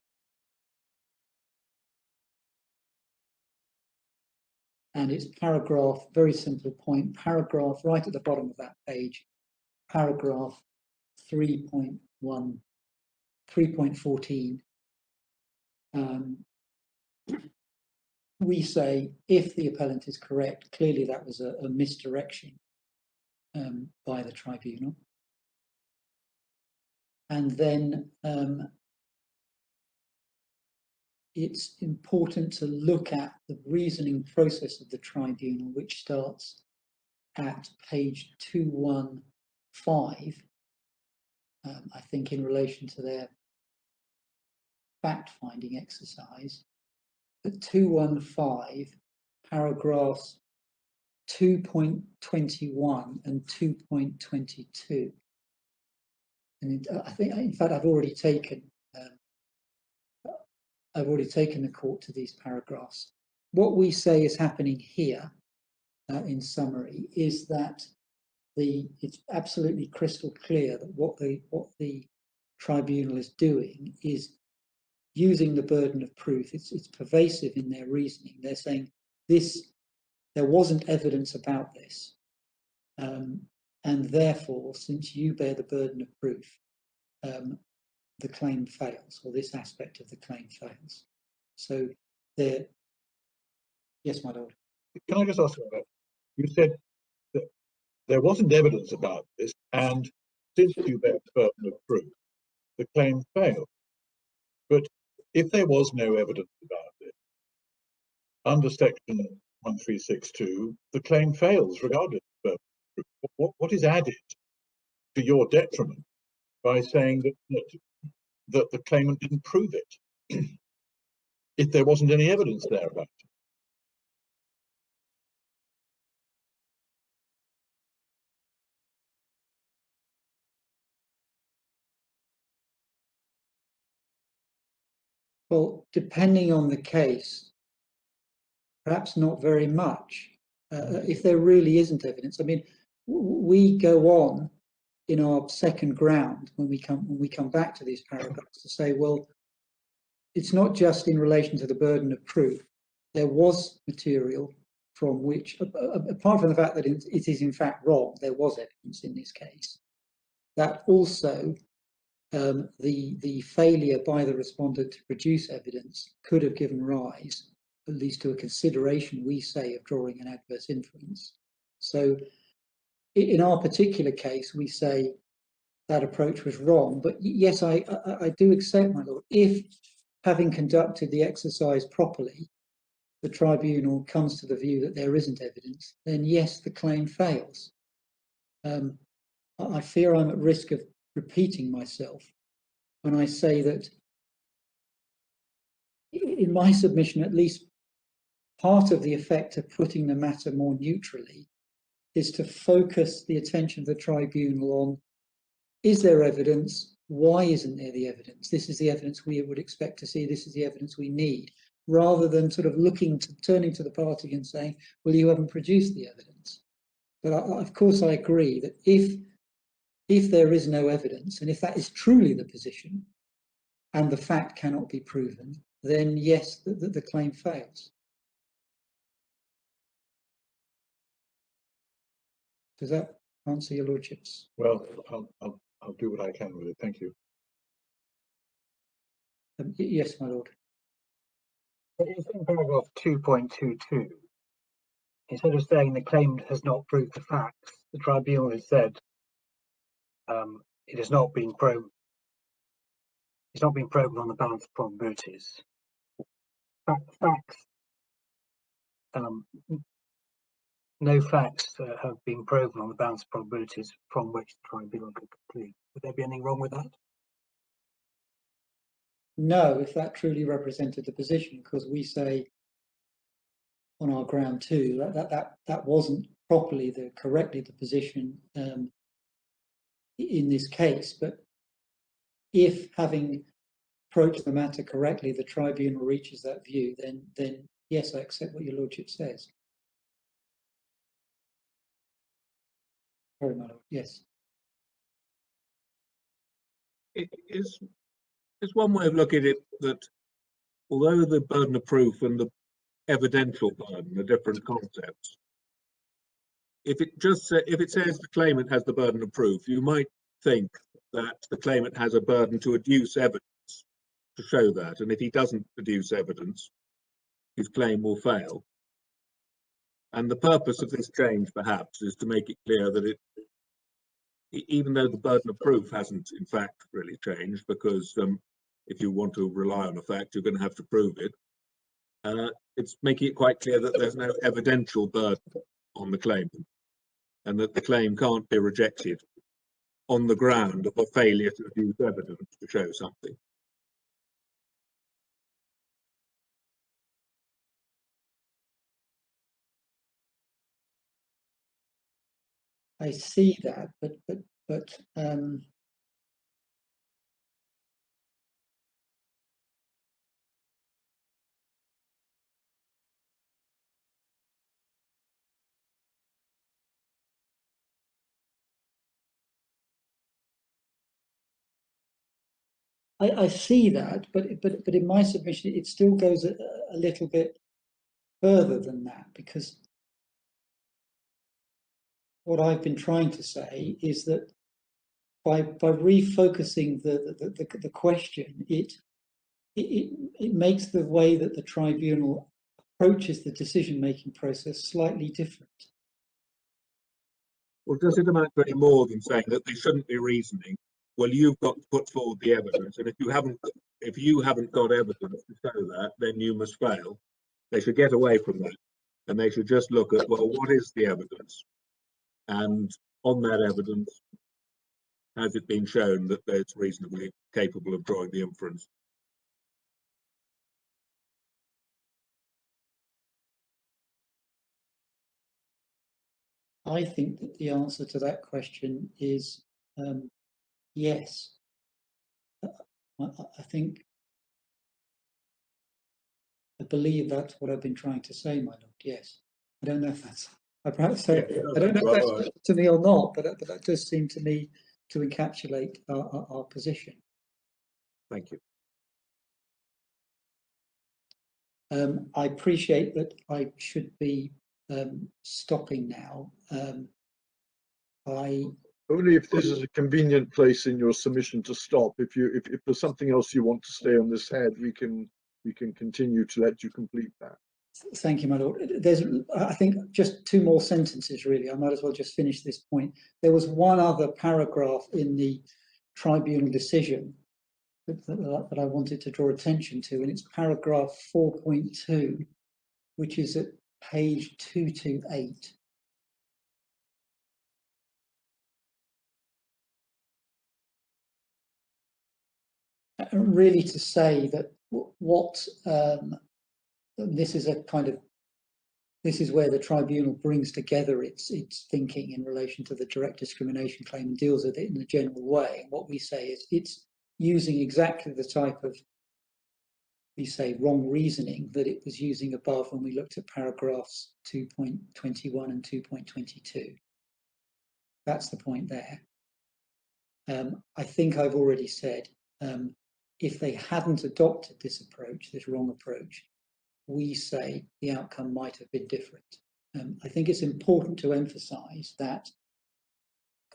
And it's paragraph, very simple point, paragraph right at the bottom of that page, paragraph 3.14. We say, if the appellant is correct, clearly that was a misdirection by the tribunal. And then it's important to look at the reasoning process of the tribunal, which starts at page 215, I think, in relation to their fact-finding exercise. At 215, paragraphs 2.21 and 2.22. And I think, in fact, I've already taken the court to these paragraphs. What we say is happening here, in summary, is that it's absolutely crystal clear that what the tribunal is doing is using the burden of proof. It's pervasive in their reasoning. They're saying there wasn't evidence about this, and therefore, since you bear the burden of proof, the claim fails, or this aspect of the claim fails. So yes, my lord. Can I just ask about that? You said that there wasn't evidence about this, and since you bear the burden of proof, the claim failed. But if there was no evidence about it, under section 1362, the claim fails regardless of burden of proof. What is added to your detriment by saying that the claimant didn't prove it if there wasn't any evidence there about it? Well, depending on the case, perhaps not very much. If there really isn't evidence, I mean, we go on in our second ground when we come back to these paragraphs to say, well, it's not just in relation to the burden of proof. There was material from which, apart from the fact that it is in fact wrong, there was evidence in this case. That also the failure by the respondent to produce evidence could have given rise, at least to a consideration, we say, of drawing an adverse inference. So in our particular case, we say that approach was wrong. But yes, I do accept, my lord, if, having conducted the exercise properly, the tribunal comes to the view that there isn't evidence, then yes, the claim fails. I fear I'm at risk of repeating myself when I say that in my submission, at least part of the effect of putting the matter more neutrally is to focus the attention of the tribunal on, is there evidence? Why isn't there the evidence? This is the evidence we would expect to see. This is the evidence we need, rather than sort of turning to the party and saying, well, you haven't produced the evidence. But of course, I agree that if there is no evidence, and if that is truly the position, and the fact cannot be proven, then yes, the claim fails. Does that answer your lordship's? Well, I'll do what I can with it. Thank you. Yes, my lord. It's in paragraph 2.22. Instead of saying the claimant has not proved the facts, the tribunal has said it has not been proven. It's not been proven on the balance of probabilities. Facts. No facts have been proven on the balance of probabilities from which the tribunal could conclude. Would there be anything wrong with that? No, if that truly represented the position, because we say on our ground too that wasn't correctly the position in this case. But if, having approached the matter correctly, the tribunal reaches that view, then yes, I accept what your lordship says. Very much, yes. It is one way of looking at it that although the burden of proof and the evidential burden are different concepts, if it says the claimant has the burden of proof, you might think that the claimant has a burden to adduce evidence to show that, and if he doesn't produce evidence, his claim will fail. And the purpose of this change, perhaps, is to make it clear that even though the burden of proof hasn't in fact really changed, because if you want to rely on a fact, you're going to have to prove it. It's making it quite clear that there's no evidential burden on the claimant, and that the claim can't be rejected on the ground of a failure to produce evidence to show something. I see that, but I see that, but in my submission, it still goes a little bit further than that, because what I've been trying to say is that by refocusing the question, it makes the way that the tribunal approaches the decision-making process slightly different. Well, does it amount to any more than saying that they shouldn't be reasoning? Well, you've got to put forward the evidence, and if you haven't got evidence to show that, then you must fail. They should get away from that, and they should just look at, well, what is the evidence? And on that evidence, has it been shown that it's reasonably capable of drawing the inference? I think that the answer to that question is yes. I believe that's what I've been trying to say, my lord. Yes. I don't know if that's. I don't know if that's to me or not, but that does seem to me to encapsulate our position. Thank you. I appreciate that I should be stopping now. Only if this is a convenient place in your submission to stop. If there's something else you want to stay on this head, we can continue to let you complete that. Thank you, my lord. There's, I think, just two more sentences, really. I might as well just finish this point. There was one other paragraph in the tribunal decision that I wanted to draw attention to, and it's paragraph 4.2, which is at page 228. Really to say that what this is a kind of, this is where the tribunal brings together its thinking in relation to the direct discrimination claim and deals with it in a general way. And what we say is it's using exactly the type of, we say, wrong reasoning that it was using above when we looked at paragraphs 2.21 and 2.22. That's the point there. I think I've already said, if they hadn't adopted this approach, this wrong approach, we say the outcome might have been different. I think it's important to emphasize that,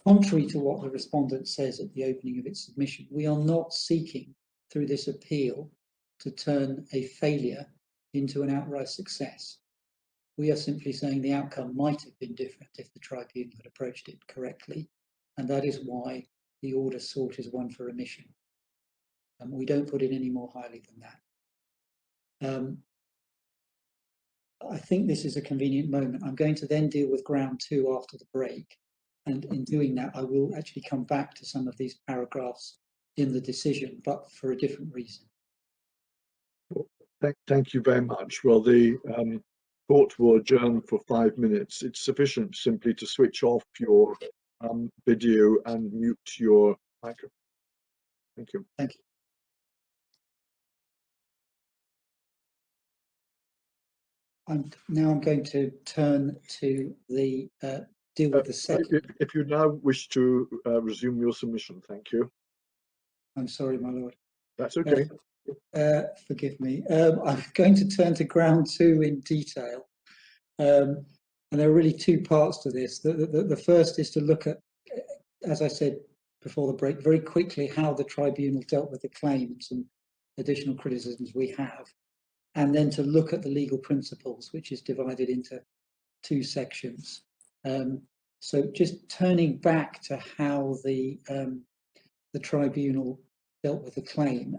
contrary to what the respondent says at the opening of its submission, we are not seeking through this appeal to turn a failure into an outright success. We are simply saying the outcome might have been different if the tribunal had approached it correctly, and that is why the order sought is one for remission. We don't put it any more highly than that. I think this is a convenient moment. I'm going to then deal with ground 2 after the break, and in doing that I will actually come back to some of these paragraphs in the decision, but for a different reason. Thank you very much. Well, the court will adjourn for 5 minutes. It's sufficient simply to switch off your video and mute your microphone. Thank you. Thank you. I'm going to turn to the deal with the second. If you now wish to resume your submission, thank you. I'm sorry, my lord. That's okay. Forgive me. I'm going to turn to ground 2 in detail. And there are really two parts to this. The first is to look at, as I said before the break, very quickly how the tribunal dealt with the claim and some additional criticisms we have. And then to look at the legal principles, which is divided into 2 sections. So just turning back to how the tribunal dealt with the claim,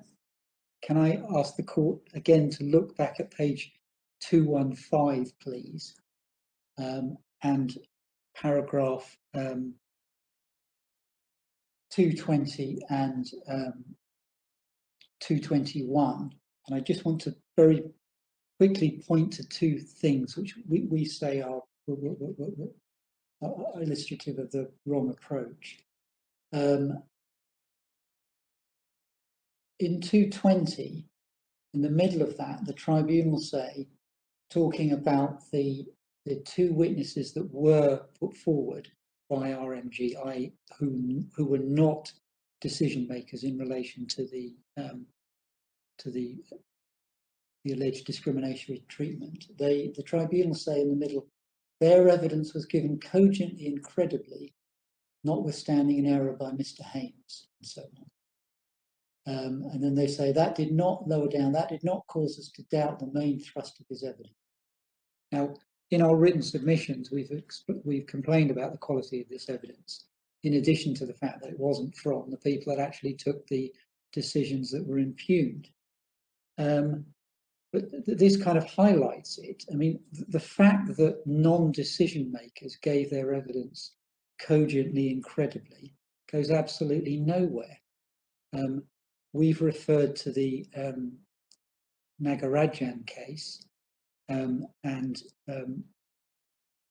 can I ask the court again to look back at page 215, please, and paragraph 220 and 221. And I just want to very quickly point to 2 things which we say are illustrative of the wrong approach. In 220, in the middle of that, the tribunal say, talking about the 2 witnesses that were put forward by RMG, who were not decision makers in relation to the alleged discriminatory treatment. The tribunal say in the middle, their evidence was given cogently and credibly, notwithstanding an error by Mr. Haynes, and so on. And then they say that did not lower down, that did not cause us to doubt the main thrust of his evidence. Now, in our written submissions, we've complained about the quality of this evidence, in addition to the fact that it wasn't from the people that actually took the decisions that were impugned. But this kind of highlights it. I mean, the fact that non-decision makers gave their evidence cogently and credibly goes absolutely nowhere. We've referred to the Nagarajan case, and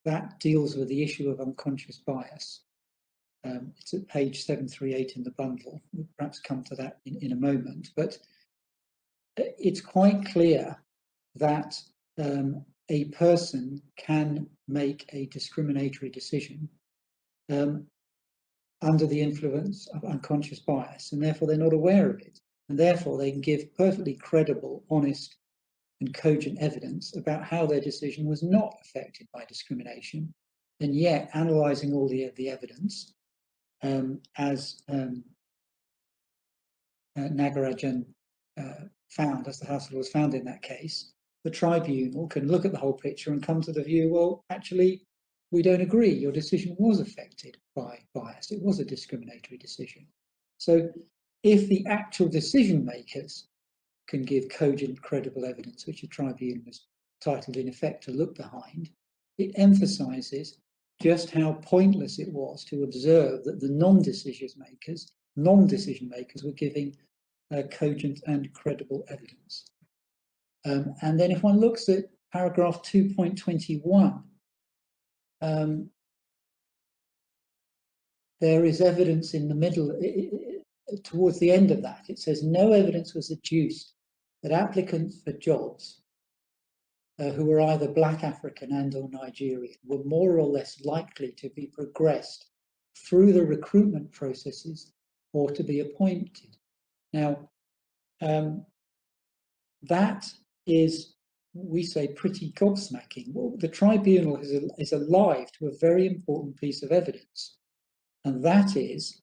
that deals with the issue of unconscious bias. It's at page 738 in the bundle. We'll perhaps come to that in a moment, but it's quite clear that a person can make a discriminatory decision under the influence of unconscious bias, and therefore they're not aware of it, and therefore they can give perfectly credible, honest, and cogent evidence about how their decision was not affected by discrimination, and yet analysing all the evidence, as Nagarajan found, as the House of Lords found in that case, the tribunal can look at the whole picture and come to the view, well, actually, we don't agree. Your decision was affected by bias. It was a discriminatory decision. So if the actual decision makers can give cogent, credible evidence, which a tribunal is titled in effect to look behind, it emphasises just how pointless it was to observe that the non-decision makers were giving cogent and credible evidence. And then if one looks at paragraph 2.21, there is evidence in the middle, towards the end of that. It says no evidence was adduced that applicants for jobs who were either Black African and or Nigerian were more or less likely to be progressed through the recruitment processes or to be appointed. Now, that is, we say, pretty gobsmacking. Well, the tribunal is alive to a very important piece of evidence, and that is,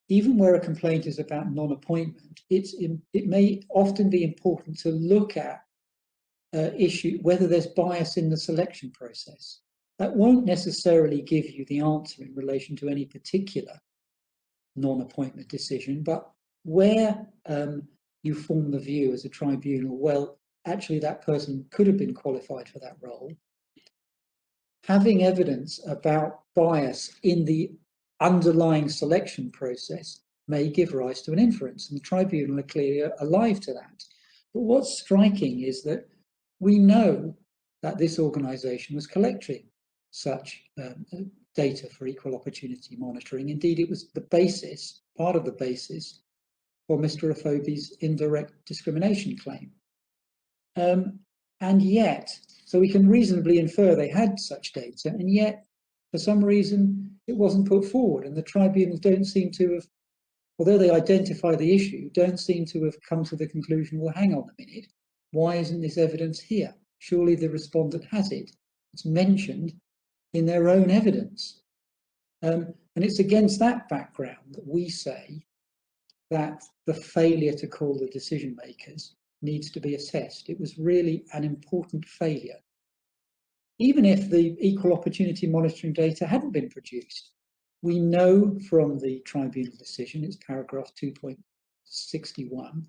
even where a complaint is about non-appointment, it may often be important to look at whether there's bias in the selection process. That won't necessarily give you the answer in relation to any particular non-appointment decision, but where you form the view as a tribunal, well, actually that person could have been qualified for that role, having evidence about bias in the underlying selection process may give rise to an inference, and the tribunal are clearly alive to that. But what's striking is that we know that this organisation was collecting such data for equal opportunity monitoring. Indeed, it was the basis, part of the basis, for Mr. Efobi's indirect discrimination claim. And yet, so we can reasonably infer they had such data, and yet, for some reason, it wasn't put forward, and the tribunals don't seem to have, although they identify the issue, don't seem to have come to the conclusion, well, hang on a minute, why isn't this evidence here? Surely the respondent has it. It's mentioned in their own evidence. And it's against that background that we say that the failure to call the decision makers needs to be assessed. It was really an important failure. Even if the equal opportunity monitoring data hadn't been produced, we know from the tribunal decision, it's paragraph 2.61,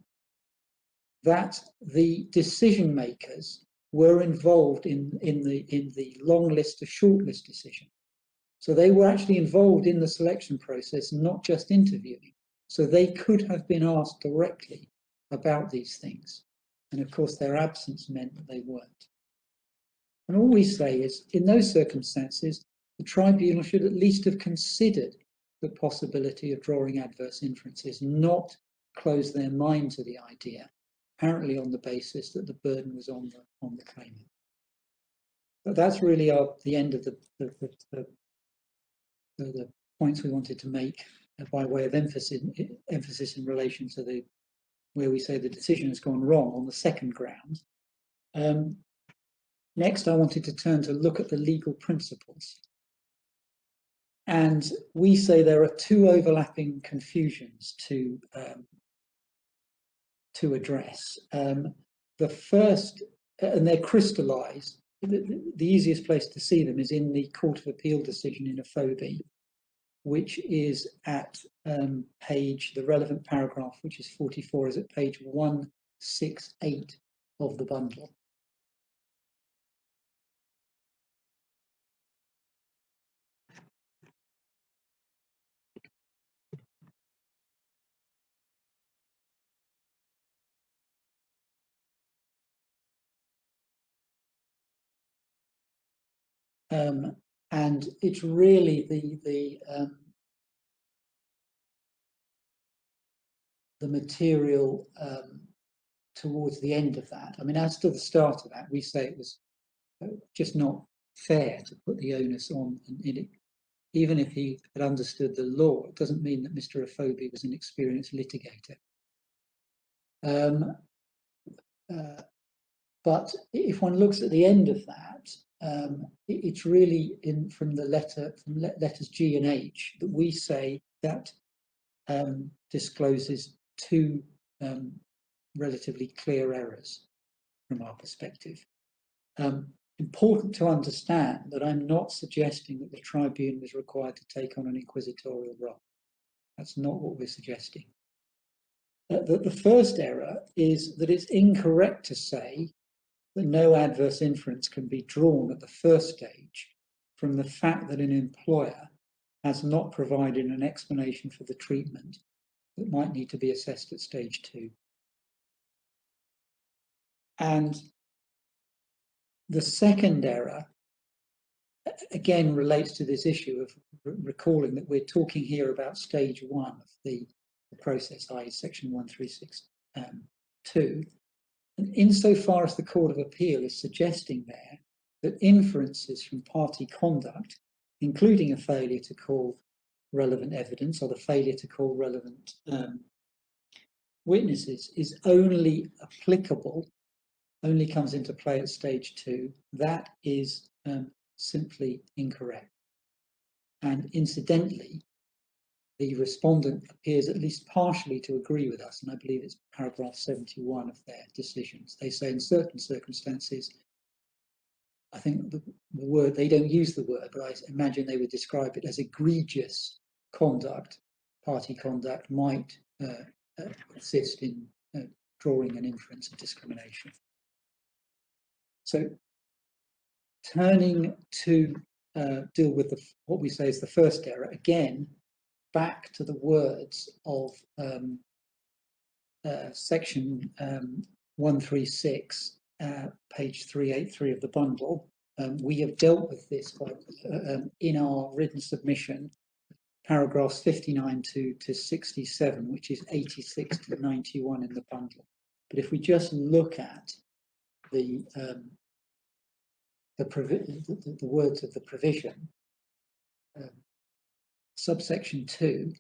that the decision makers were involved in the long list to short list decision. So they were actually involved in the selection process, not just interviewing. So they could have been asked directly about these things. And of course, their absence meant that they weren't. And all we say is, in those circumstances, the tribunal should at least have considered the possibility of drawing adverse inferences, not close their mind to the idea, apparently on the basis that the burden was on the claimant. But that's really the end of the points we wanted to make by way of emphasis in relation to where we say the decision has gone wrong on the second ground. Next, I wanted to turn to look at the legal principles. And we say there are two overlapping confusions to address. The first, and they're crystallized, the easiest place to see them is in the Court of Appeal decision in Efobi, which is at the relevant paragraph, which is 44, is at page 168 of the bundle. And it's really the material towards the end of that. I mean, as to the start of that, we say it was just not fair to put the onus on it. Even if he had understood the law, it doesn't mean that Mr. Efobi was an experienced litigator. But if one looks at the end of that, it's really from letters G and H that we say that discloses two relatively clear errors from our perspective. Important to understand that I'm not suggesting that the tribunal is required to take on an inquisitorial role. That's not what we're suggesting. The first error is that it's incorrect to say that no adverse inference can be drawn at the first stage from the fact that an employer has not provided an explanation for the treatment that might need to be assessed at stage 2. And the second error, again, relates to this issue of recalling that we're talking here about stage 1 of the process, i.e. section 136(2). And insofar as the Court of Appeal is suggesting there that inferences from party conduct, including a failure to call relevant evidence or the failure to call relevant witnesses, is only applicable, only comes into play at stage 2, that is simply incorrect. And incidentally, the respondent appears at least partially to agree with us, and I believe it's paragraph 71 of their decisions. They say in certain circumstances, I think the word, they don't use the word, but I imagine they would describe it as egregious conduct, party conduct might assist in drawing an inference of discrimination. So turning to deal with what we say is the first error, again, back to the words of section 136, page 383 of the bundle. We have dealt with this in our written submission, paragraphs 59 to 67, which is 86 to 91 in the bundle. But if we just look at the words of the provision, subsection 2,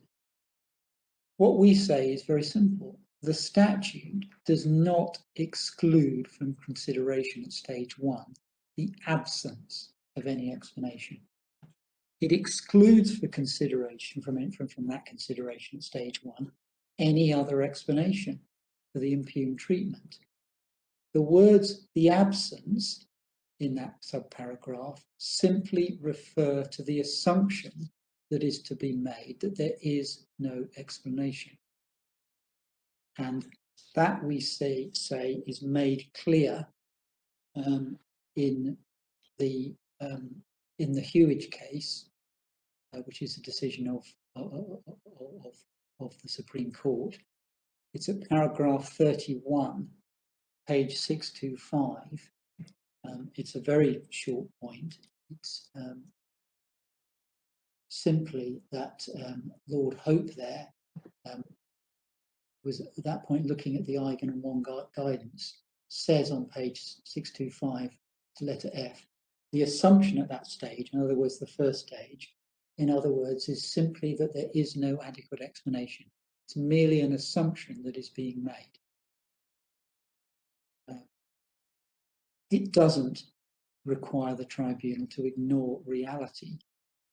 what we say is very simple. The statute does not exclude from consideration at stage 1 the absence of any explanation. It excludes for consideration from that consideration at stage 1 any other explanation for the impugned treatment. The words "the absence" in that subparagraph simply refer to the assumption that is to be made that there is no explanation. And that we say is made clear in the Hewage case, which is a decision of the Supreme Court. It's at paragraph 31, page 625. It's a very short point. It's simply that Lord Hope there was at that point looking at the Eigen and Wong guidance, says on page 625 to letter F, the assumption at that stage, in other words, the first stage, in other words, is simply that there is no adequate explanation. It's merely an assumption that is being made. It doesn't require the tribunal to ignore reality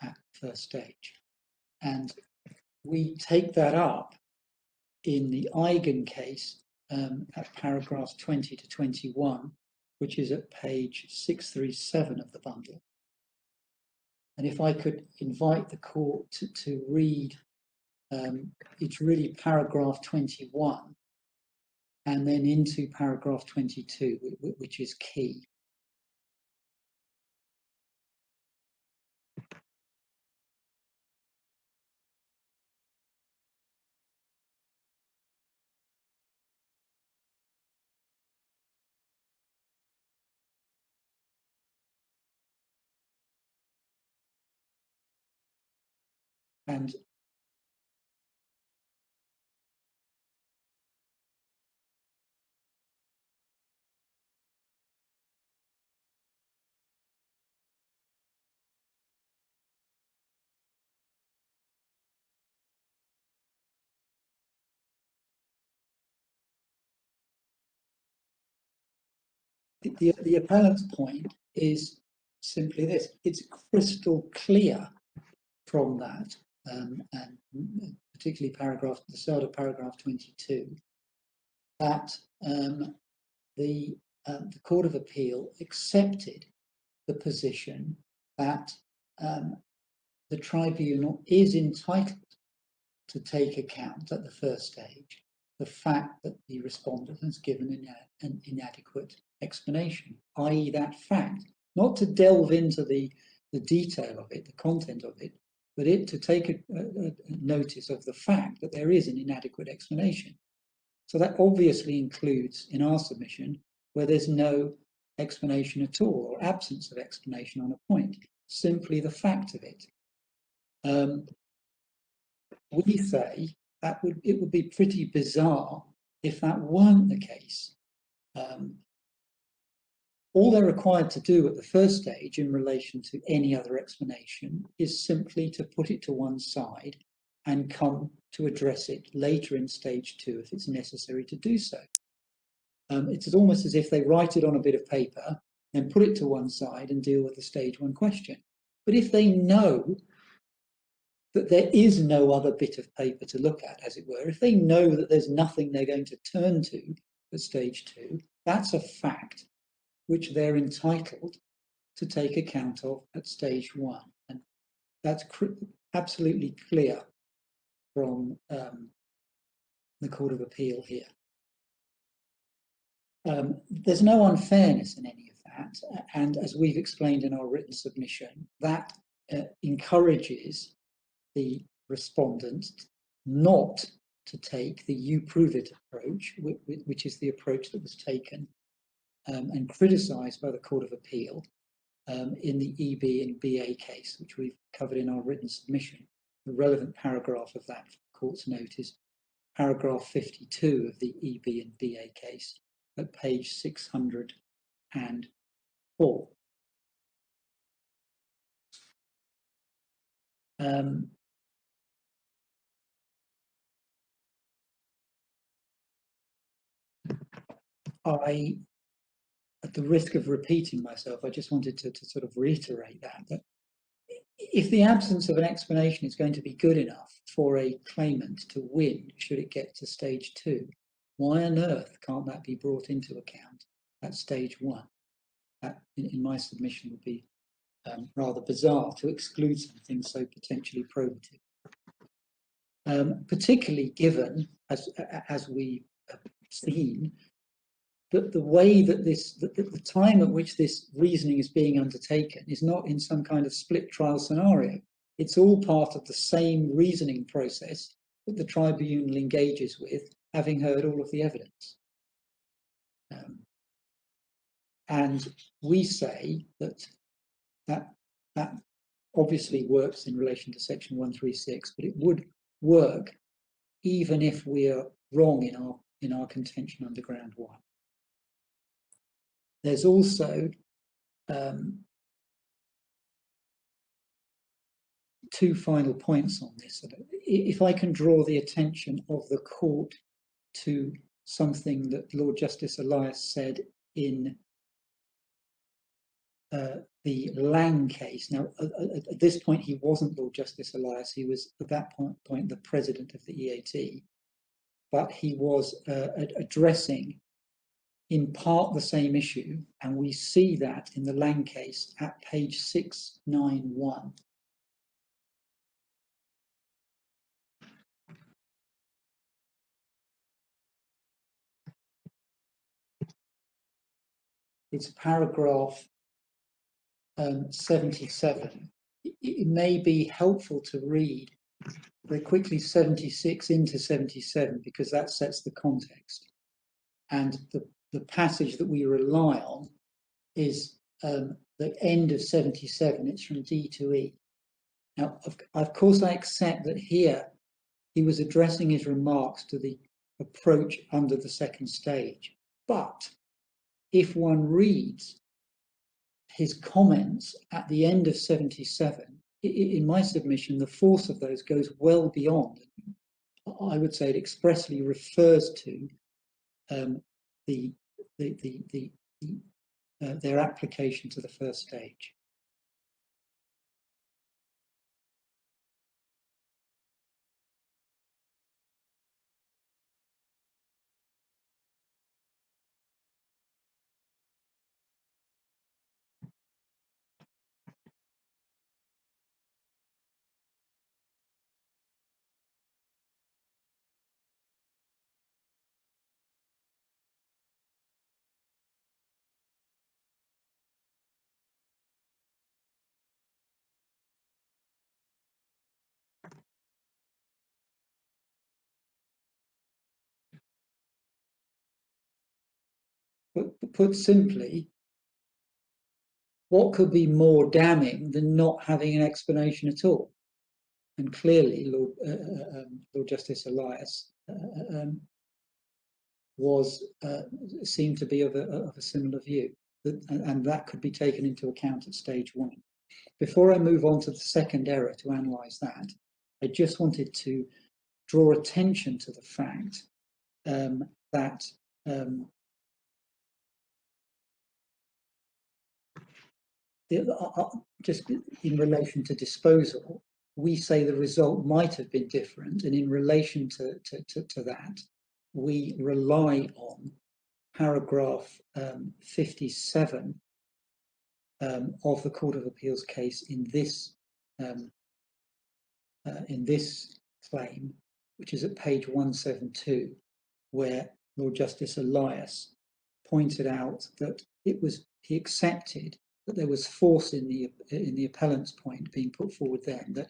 at first stage. And we take that up in the Eigen case at paragraphs 20 to 21, which is at page 637 of the bundle. And if I could invite the court to read, it's really paragraph 21 and then into paragraph 22, which is key. And the appellant's point is simply this: it's crystal clear from that, and particularly the start of paragraph 22, that the Court of Appeal accepted the position that the tribunal is entitled to take account at the first stage the fact that the respondent has given an inadequate explanation, i.e. that fact, not to delve into the detail of it, the content of it, but it to take a notice of the fact that there is an inadequate explanation. So that obviously includes, in our submission, where there's no explanation at all, or absence of explanation on a point, simply the fact of it. We say that it would be pretty bizarre if that weren't the case. All they're required to do at the first stage in relation to any other explanation is simply to put it to one side and come to address it later in stage 2 if it's necessary to do so. It's almost as if they write it on a bit of paper and put it to one side and deal with the stage 1 question. But if they know that there is no other bit of paper to look at, as it were, if they know that there's nothing they're going to turn to at stage 2, that's a fact which they're entitled to take account of at stage 1. And that's absolutely clear from the Court of Appeal here. There's no unfairness in any of that, and as we've explained in our written submission, that encourages the respondent not to take the you prove it approach, which is the approach that was taken and criticised by the Court of Appeal in the EB and BA case, which we've covered in our written submission. The relevant paragraph of that court's note is paragraph 52 of the EB and BA case at page 604. At the risk of repeating myself, I just wanted to sort of reiterate that if the absence of an explanation is going to be good enough for a claimant to win, should it get to stage 2, why on earth can't that be brought into account at stage 1? That, in my submission, would be rather bizarre to exclude something so potentially probative. Particularly given, as we have seen, that the way that the time at which this reasoning is being undertaken is not in some kind of split trial scenario. It's all part of the same reasoning process that the tribunal engages with, having heard all of the evidence. And we say that obviously works in relation to section 136, but it would work even if we are wrong in our contention under ground 1. There's also two final points on this. If I can draw the attention of the court to something that Lord Justice Elias said in the Lang case. Now, at this point, he wasn't Lord Justice Elias. He was, at that point, the president of the EAT. But he was addressing, in part, the same issue. And we see that in the Lang case at page 691. It's paragraph 77. It may be helpful to read very quickly 76 into 77 because that sets the context. And the passage that we rely on is the end of 77. It's from D to E. Now, of course, I accept that here he was addressing his remarks to the approach under the second stage. But if one reads his comments at the end of 77, in my submission, the force of those goes well beyond. I would say it expressly refers to their application to the first stage. Put simply, what could be more damning than not having an explanation at all? And clearly, Lord Justice Elias seemed to be of a similar view, and that could be taken into account at stage one. Before I move on to the second error to analyse that, I just wanted to draw attention to the fact that just in relation to disposal, we say the result might have been different, and in relation to that, we rely on paragraph 57 of the Court of Appeal's case in this claim, which is at page 172, where Lord Justice Elias pointed out that he accepted that there was force in the appellant's point being put forward then, that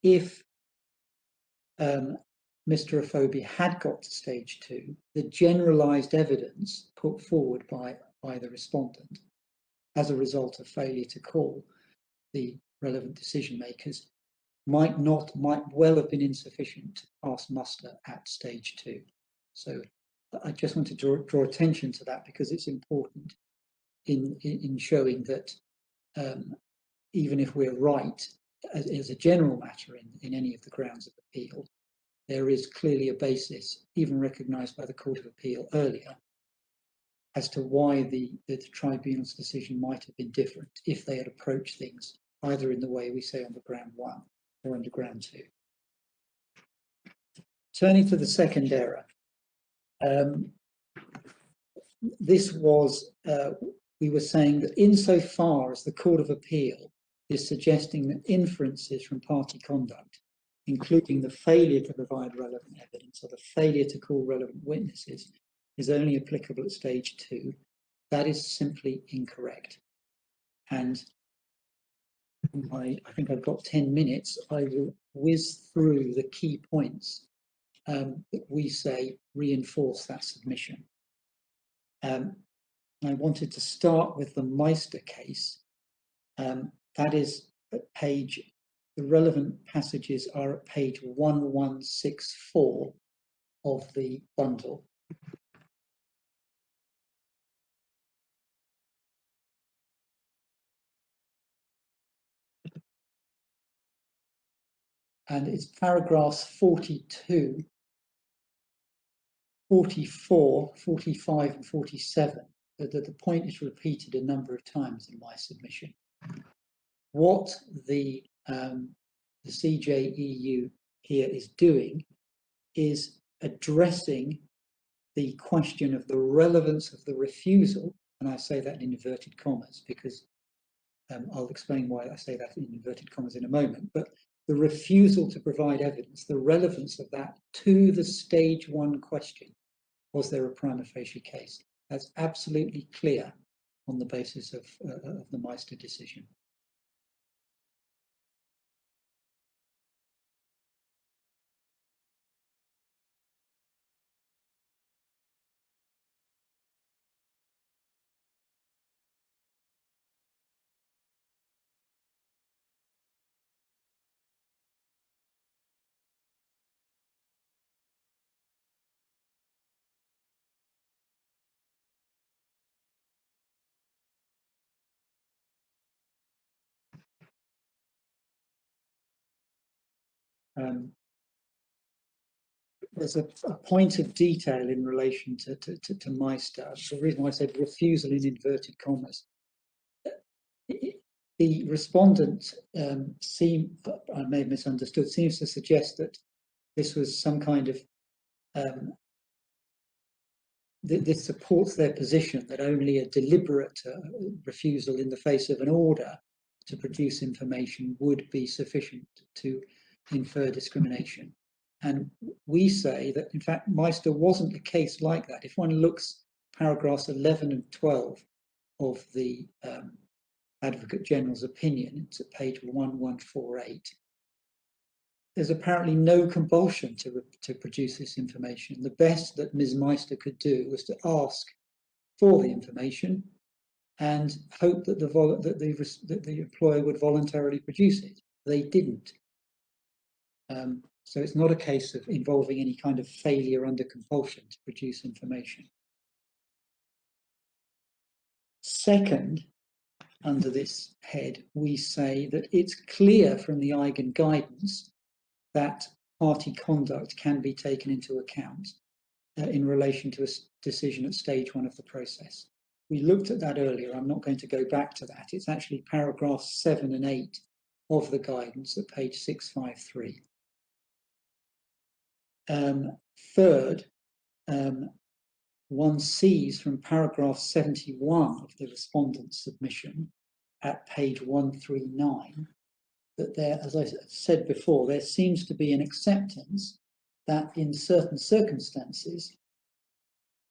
if Mr. Efobi had got to stage two, the generalised evidence put forward by the respondent as a result of failure to call the relevant decision makers might well have been insufficient to pass muster at stage two. So I just want to draw attention to that because it's important in showing that even if we're right as a general matter in any of the grounds of appeal, there is clearly a basis, even recognised by the Court of Appeal earlier, as to why the tribunal's decision might have been different if they had approached things either in the way we say under ground one or under ground two. Turning to the second error, this was, we were saying that insofar as the Court of Appeal is suggesting that inferences from party conduct, including the failure to provide relevant evidence or the failure to call relevant witnesses, is only applicable at stage two, that is simply incorrect. And I think I've got 10 minutes. I will whiz through the key points that we say reinforce that submission. I wanted to start with the Meister case. That is at the relevant passages are at page 1164 of the bundle. and it's paragraphs 42, 44, 45 and 47. The point is repeated a number of times in my submission. What the CJEU here is doing is addressing the question of the relevance of the refusal, and I say that in inverted commas because I'll explain why I say that in inverted commas in a moment, but the refusal to provide evidence, the relevance of that to the stage 1 question, was there a prima facie case? That's absolutely clear on the basis of the Meister decision. There's a point of detail in relation to Meister. The reason why I said refusal in inverted commas. The respondent I may have misunderstood, seems to suggest that this was some kind of, this supports their position that only a deliberate refusal in the face of an order to produce information would be sufficient to infer discrimination. And we say that, in fact, Meister wasn't a case like that. If one looks paragraphs 11 and 12 of the Advocate General's opinion, it's at page 1148, there's apparently no compulsion to produce this information. The best that Ms. Meister could do was to ask for the information and hope that the employer would voluntarily produce it. They didn't. So it's not a case of involving any kind of failure under compulsion to produce information. Second, under this head, we say that it's clear from the Eigen guidance that party conduct can be taken into account in relation to a decision at stage 1 of the process. We looked at that earlier. I'm not going to go back to that. It's actually paragraphs 7 and 8 of the guidance at page 653. Third, one sees from paragraph 71 of the respondent's submission at page 139 that there, as I said before, there seems to be an acceptance that in certain circumstances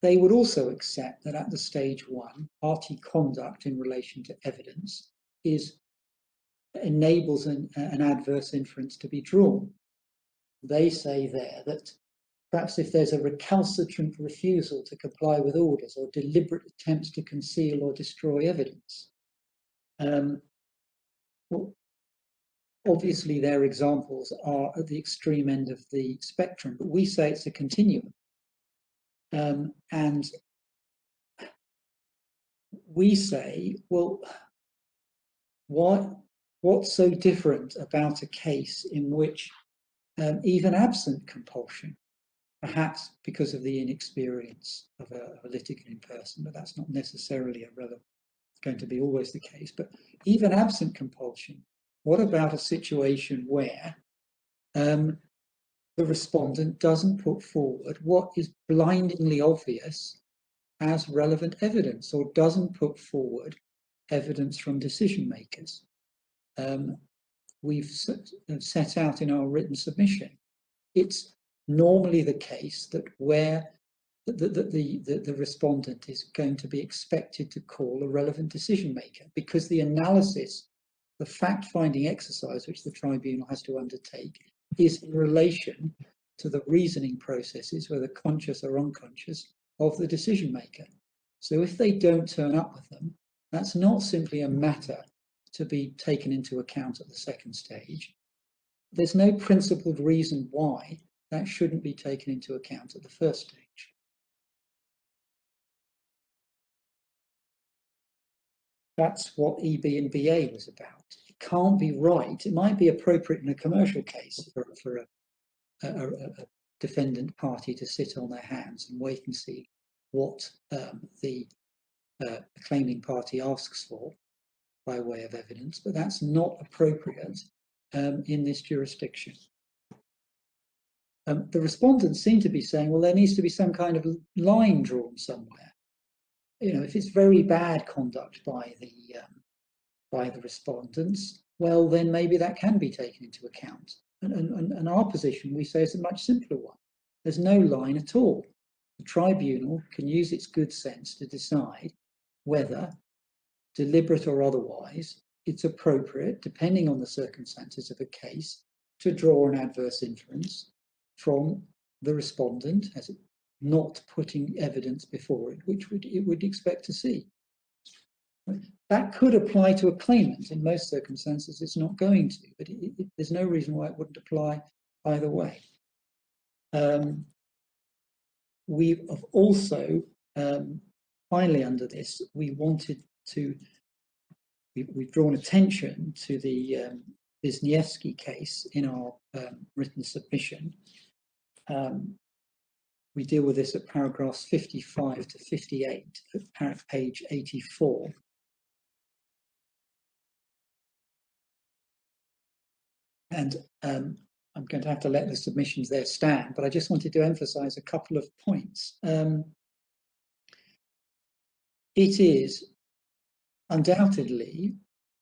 they would also accept that at the stage 1, party conduct in relation to evidence enables an adverse inference to be drawn. They say there that perhaps if there's a recalcitrant refusal to comply with orders or deliberate attempts to conceal or destroy evidence, well, obviously their examples are at the extreme end of the spectrum, but we say it's a continuum. And we say, well, what's so different about a case in which even absent compulsion, perhaps because of the inexperience of a litigant in person, but that's not necessarily going to be always the case, but even absent compulsion, what about a situation where the respondent doesn't put forward what is blindingly obvious as relevant evidence, or doesn't put forward evidence from decision makers? We've set out in our written submission, it's normally the case that where the respondent is going to be expected to call a relevant decision maker, because the analysis, the fact-finding exercise which the tribunal has to undertake is in relation to the reasoning processes, whether conscious or unconscious, of the decision maker. So if they don't turn up with them, that's not simply a matter to be taken into account at the second stage. There's no principled reason why that shouldn't be taken into account at the first stage. That's what EB and BA was about. can't be right. It might be appropriate in a commercial case for a defendant party to sit on their hands and wait and see what the claiming party asks for by way of evidence, but that's not appropriate in this jurisdiction. The respondents seem to be saying, well, there needs to be some kind of line drawn somewhere. You know, if it's very bad conduct by the respondents, well, then maybe that can be taken into account. And our position, we say, is a much simpler one. There's no line at all. The tribunal can use its good sense to decide whether, deliberate or otherwise, it's appropriate, depending on the circumstances of a case, to draw an adverse inference from the respondent as not putting evidence before it, which it would expect to see. That could apply to a claimant. In most circumstances, it's not going to, but there's no reason why it wouldn't apply either way. We have also, finally under this, we've drawn attention to the Wisniewski case in our written submission. We deal with this at paragraphs 55 to 58 at page 84. And I'm going to have to let the submissions there stand, but I just wanted to emphasize a couple of points. It is undoubtedly,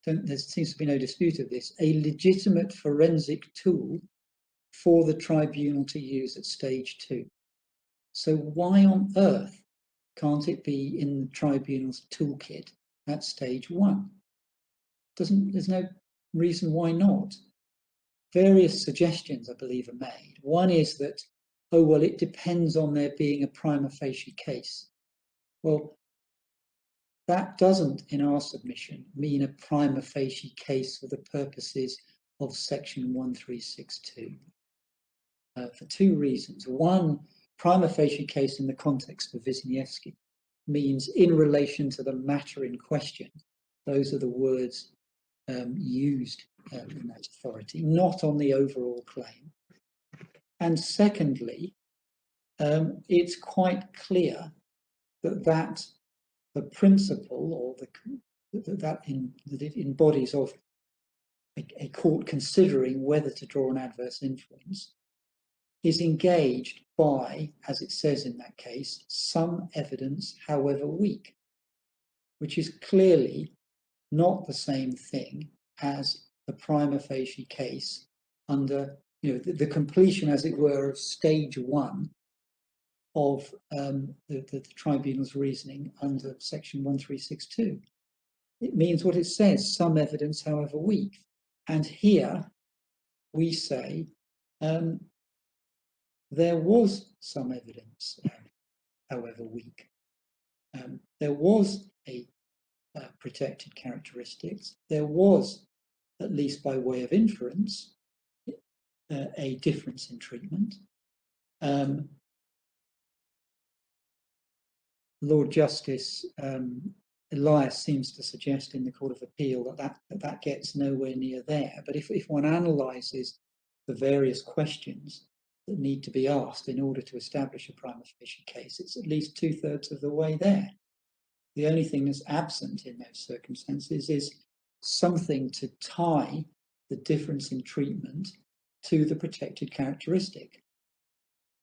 there seems to be no dispute of this, a legitimate forensic tool for the tribunal to use at stage 2. So why on earth can't it be in the tribunal's toolkit at stage 1? There's no reason why not. Various suggestions, I believe, are made. One is that, oh, well, it depends on there being a prima facie case. Well, that doesn't, in our submission, mean a prima facie case for the purposes of section 1362. For two reasons. One, prima facie case in the context of Wisniewski means in relation to the matter in question. Those are the words used in that authority, not on the overall claim. And secondly, it's quite clear that the principle or that it embodies of a court considering whether to draw an adverse influence is engaged by, as it says in that case, some evidence, however weak, which is clearly not the same thing as the prima facie case under, the completion, as it were, of stage 1 of the tribunal's reasoning under section 1362. It means what it says, some evidence, however weak. And here we say there was some evidence, however weak. There was a protected characteristics. There was, at least by way of inference, a difference in treatment. Lord Justice Elias seems to suggest in the Court of Appeal that gets nowhere near there. But if one analyses the various questions that need to be asked in order to establish a prima facie case, it's at least 2/3 of the way there. The only thing that's absent in those circumstances is something to tie the difference in treatment to the protected characteristic.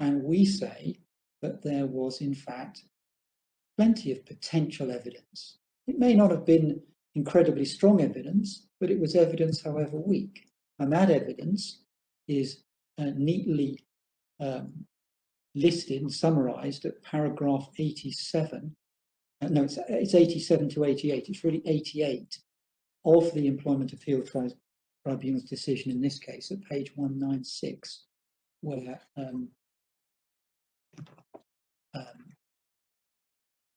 And we say that there was, in fact, plenty of potential evidence. It may not have been incredibly strong evidence, but it was evidence, however weak. And that evidence is neatly listed and summarized at paragraph 87. No, it's 87 to 88. It's really 88 of the Employment Appeal Tribunal's decision in this case at page 196, where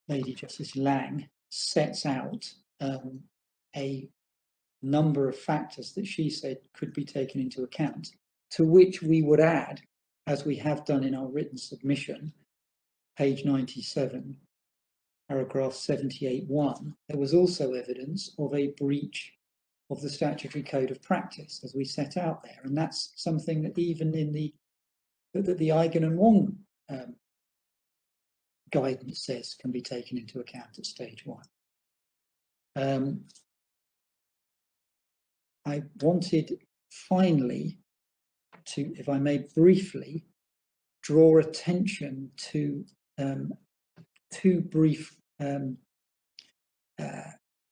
Lady Justice Lang sets out a number of factors that she said could be taken into account, to which we would add, as we have done in our written submission, page 97, paragraph 78.1, there was also evidence of a breach of the statutory code of practice as we set out there. And that's something that even in the Eigen and Wong guidance says can be taken into account at stage 1. I wanted finally to, if I may briefly, draw attention to 2 brief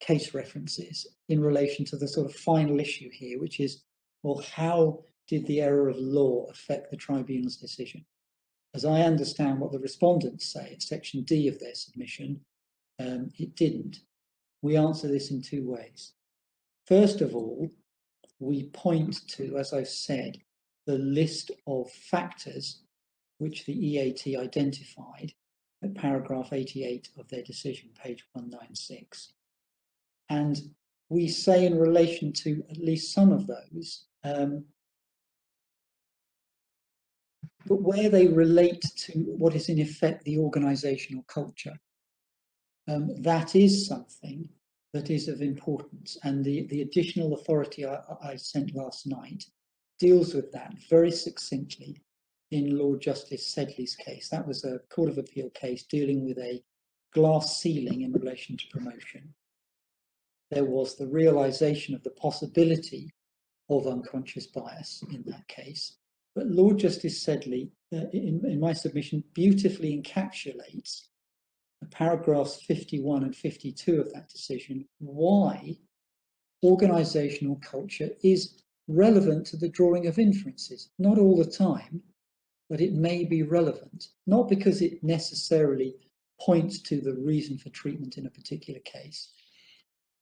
case references in relation to the sort of final issue here, which is, well, how did the error of law affect the tribunal's decision? As I understand what the respondents say in section D of their submission, it didn't. We answer this in 2 ways. First of all, we point to, as I've said, the list of factors which the EAT identified at paragraph 88 of their decision, page 196. And we say in relation to at least some of those, but where they relate to what is in effect the organisational culture, that is something that is of importance. And the additional authority I sent last night deals with that very succinctly in Lord Justice Sedley's case. That was a Court of Appeal case dealing with a glass ceiling in relation to promotion. There was the realisation of the possibility of unconscious bias in that case. But Lord Justice Sedley, in my submission, beautifully encapsulates paragraphs 51 and 52 of that decision, why organisational culture is relevant to the drawing of inferences. Not all the time, but it may be relevant, not because it necessarily points to the reason for treatment in a particular case,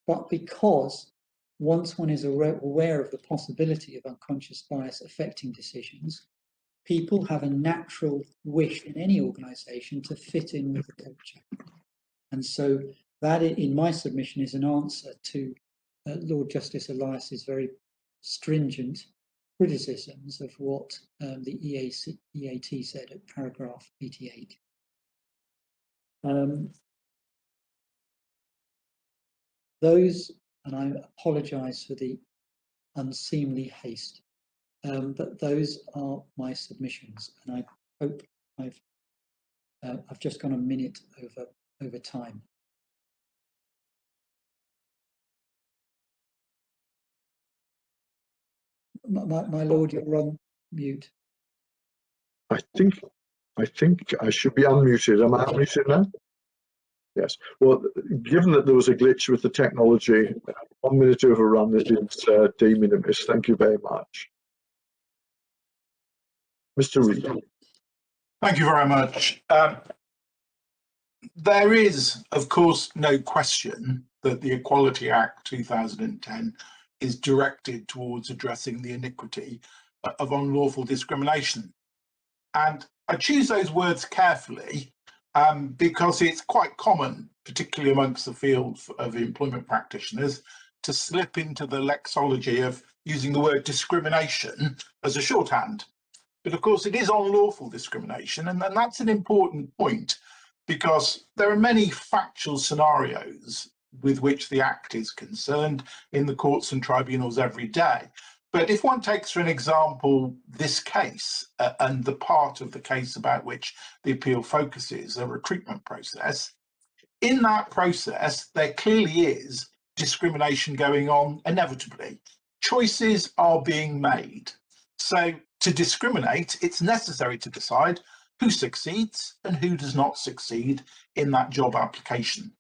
but because once one is aware of the possibility of unconscious bias affecting decisions, people have a natural wish in any organisation to fit in with the culture. And so that, in my submission, is an answer to Lord Justice Elias's very stringent criticisms of what the EAT said at paragraph 88. Those, and I apologise for the unseemly haste, but those are my submissions, and I hope I've just gone a minute over time. My lord, you're on mute. I think I should be unmuted. Am I unmuted now? Yes. Well, given that there was a glitch with the technology, 1 minute overrun is de minimis. Thank you very much. Mr. Reid. Thank you very much. There is, of course, no question that the Equality Act 2010 is directed towards addressing the iniquity of unlawful discrimination. And I choose those words carefully because it's quite common, particularly amongst the field of employment practitioners, to slip into the lexology of using the word discrimination as a shorthand. But of course, it is unlawful discrimination, and that's an important point because there are many factual scenarios with which the Act is concerned in the courts and tribunals every day. But if one takes for an example this case and the part of the case about which the appeal focuses, a recruitment process, in that process there clearly is discrimination going on inevitably. Choices are being made. So to discriminate, it's necessary to decide who succeeds and who does not succeed in that job application.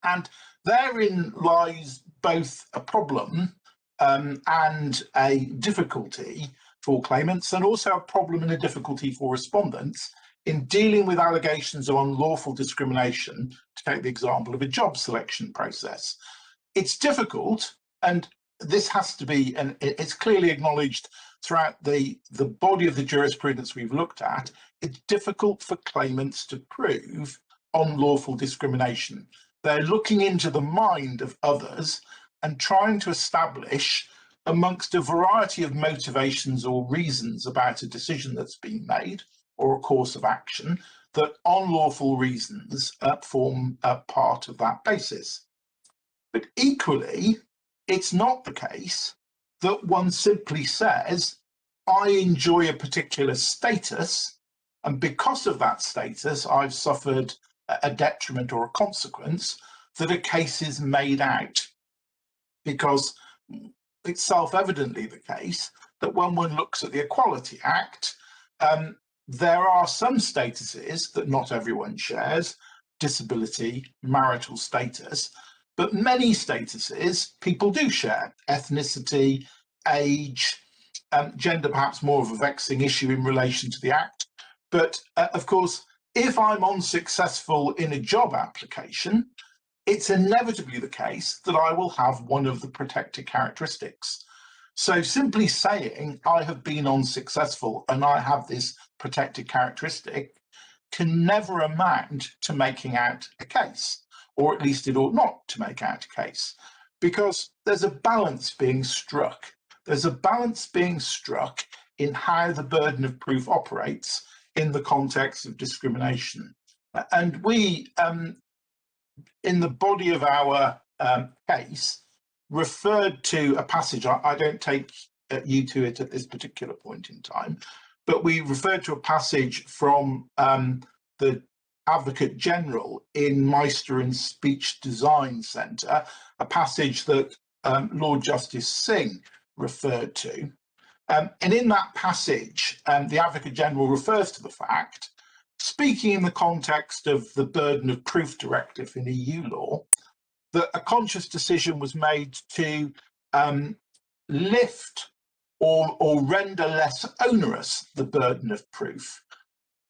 And therein lies both a problem and a difficulty for claimants, and also a problem and a difficulty for respondents in dealing with allegations of unlawful discrimination, to take the example of a job selection process. It's difficult, and this has to be, and it's clearly acknowledged throughout the body of the jurisprudence we've looked at, it's difficult for claimants to prove unlawful discrimination. They're looking into the mind of others and trying to establish, amongst a variety of motivations or reasons about a decision that's been made or a course of action, that unlawful reasons form a part of that basis. But equally, it's not the case that one simply says, I enjoy a particular status, and because of that status, I've suffered a detriment or a consequence, that a case is made out. Because it's self-evidently the case that when one looks at the Equality Act, there are some statuses that not everyone shares, disability, marital status, but many statuses people do share, ethnicity, age, gender perhaps more of a vexing issue in relation to the Act. But of course, if I'm unsuccessful in a job application, it's inevitably the case that I will have one of the protected characteristics. So simply saying I have been unsuccessful and I have this protected characteristic can never amount to making out a case, or at least it ought not to make out a case, because there's a balance being struck. There's a balance being struck in how the burden of proof operates in the context of discrimination. And we, in the body of our case, referred to a passage. I don't take you to it at this particular point in time, but we referred to a passage from the Advocate General in Meister and Speech Design Centre, a passage that Lord Justice Singh referred to. And in that passage, the Advocate General refers to the fact, speaking in the context of the burden of proof directive in EU law, that a conscious decision was made to lift or render less onerous the burden of proof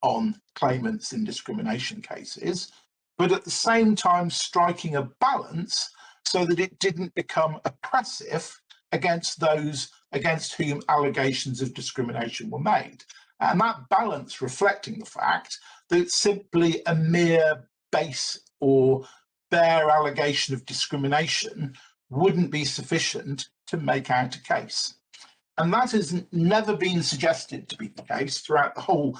on claimants in discrimination cases, but at the same time striking a balance so that it didn't become oppressive against those against whom allegations of discrimination were made. And that balance reflecting the fact that simply a mere base or bare allegation of discrimination wouldn't be sufficient to make out a case. And that has never been suggested to be the case throughout the whole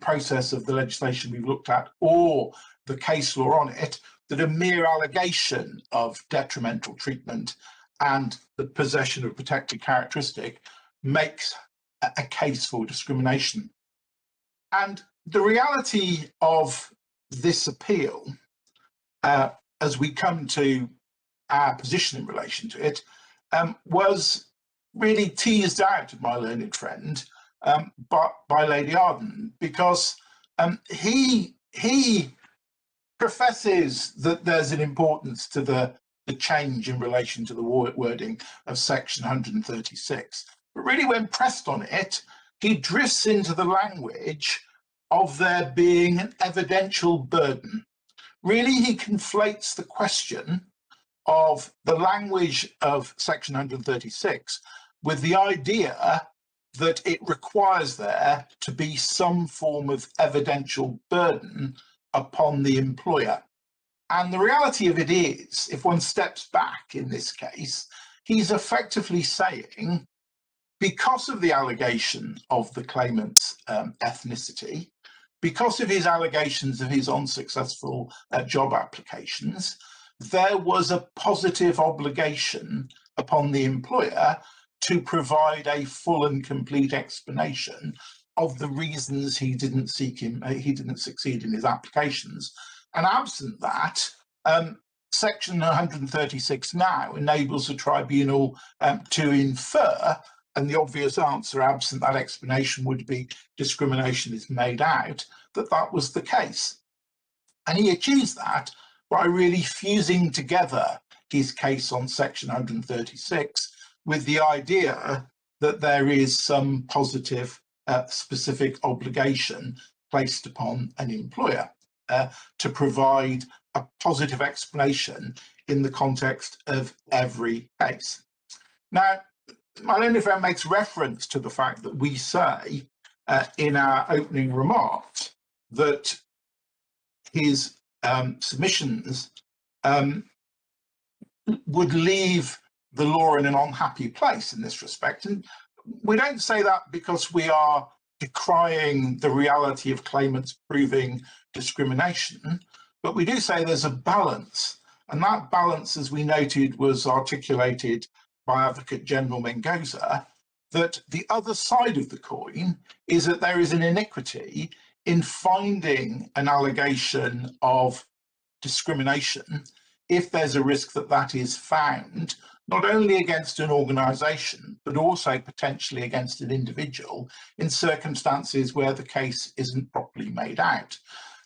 process of the legislation we've looked at, or the case law on it, that a mere allegation of detrimental treatment and the possession of a protected characteristic makes a case for discrimination. And the reality of this appeal, as we come to our position in relation to it, was really teased out of my learned friend by Lady Arden, because he professes that there's an importance to the change in relation to the wording of section 136. But really, when pressed on it, he drifts into the language of there being an evidential burden. Really, he conflates the question of the language of section 136 with the idea that it requires there to be some form of evidential burden upon the employer. And the reality of it is, if one steps back in this case, he's effectively saying, because of the allegation of the claimant's ethnicity, because of his allegations of his unsuccessful job applications, there was a positive obligation upon the employer to provide a full and complete explanation of the reasons he didn't succeed in his applications. And absent that, section 136 now enables the tribunal to infer, and the obvious answer absent that explanation would be discrimination is made out, that was the case. And he achieves that by really fusing together his case on section 136 with the idea that there is some positive specific obligation placed upon an employer to provide a positive explanation in the context of every case. Now, my learned friend makes reference to the fact that we say in our opening remarks that his submissions would leave the law in an unhappy place in this respect. And we don't say that because we are decrying the reality of claimants proving discrimination, but we do say there's a balance And that balance, as we noted, was articulated by Advocate General Mendoza, that the other side of the coin is that there is an iniquity in finding an allegation of discrimination if there's a risk that that is found not only against an organisation, but also potentially against an individual in circumstances where the case isn't properly made out.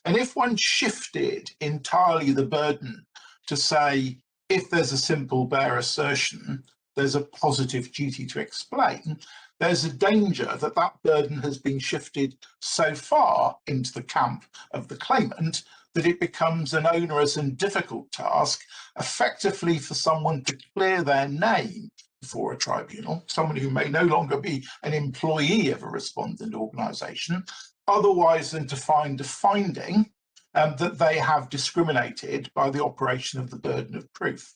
And if one shifted entirely the burden to say, if there's a simple bare assertion, there's a positive duty to explain, there's a danger that that burden has been shifted so far into the camp of the claimant that it becomes an onerous and difficult task, effectively for someone to clear their name before a tribunal, someone who may no longer be an employee of a respondent organisation, otherwise than to find a finding that they have discriminated by the operation of the burden of proof.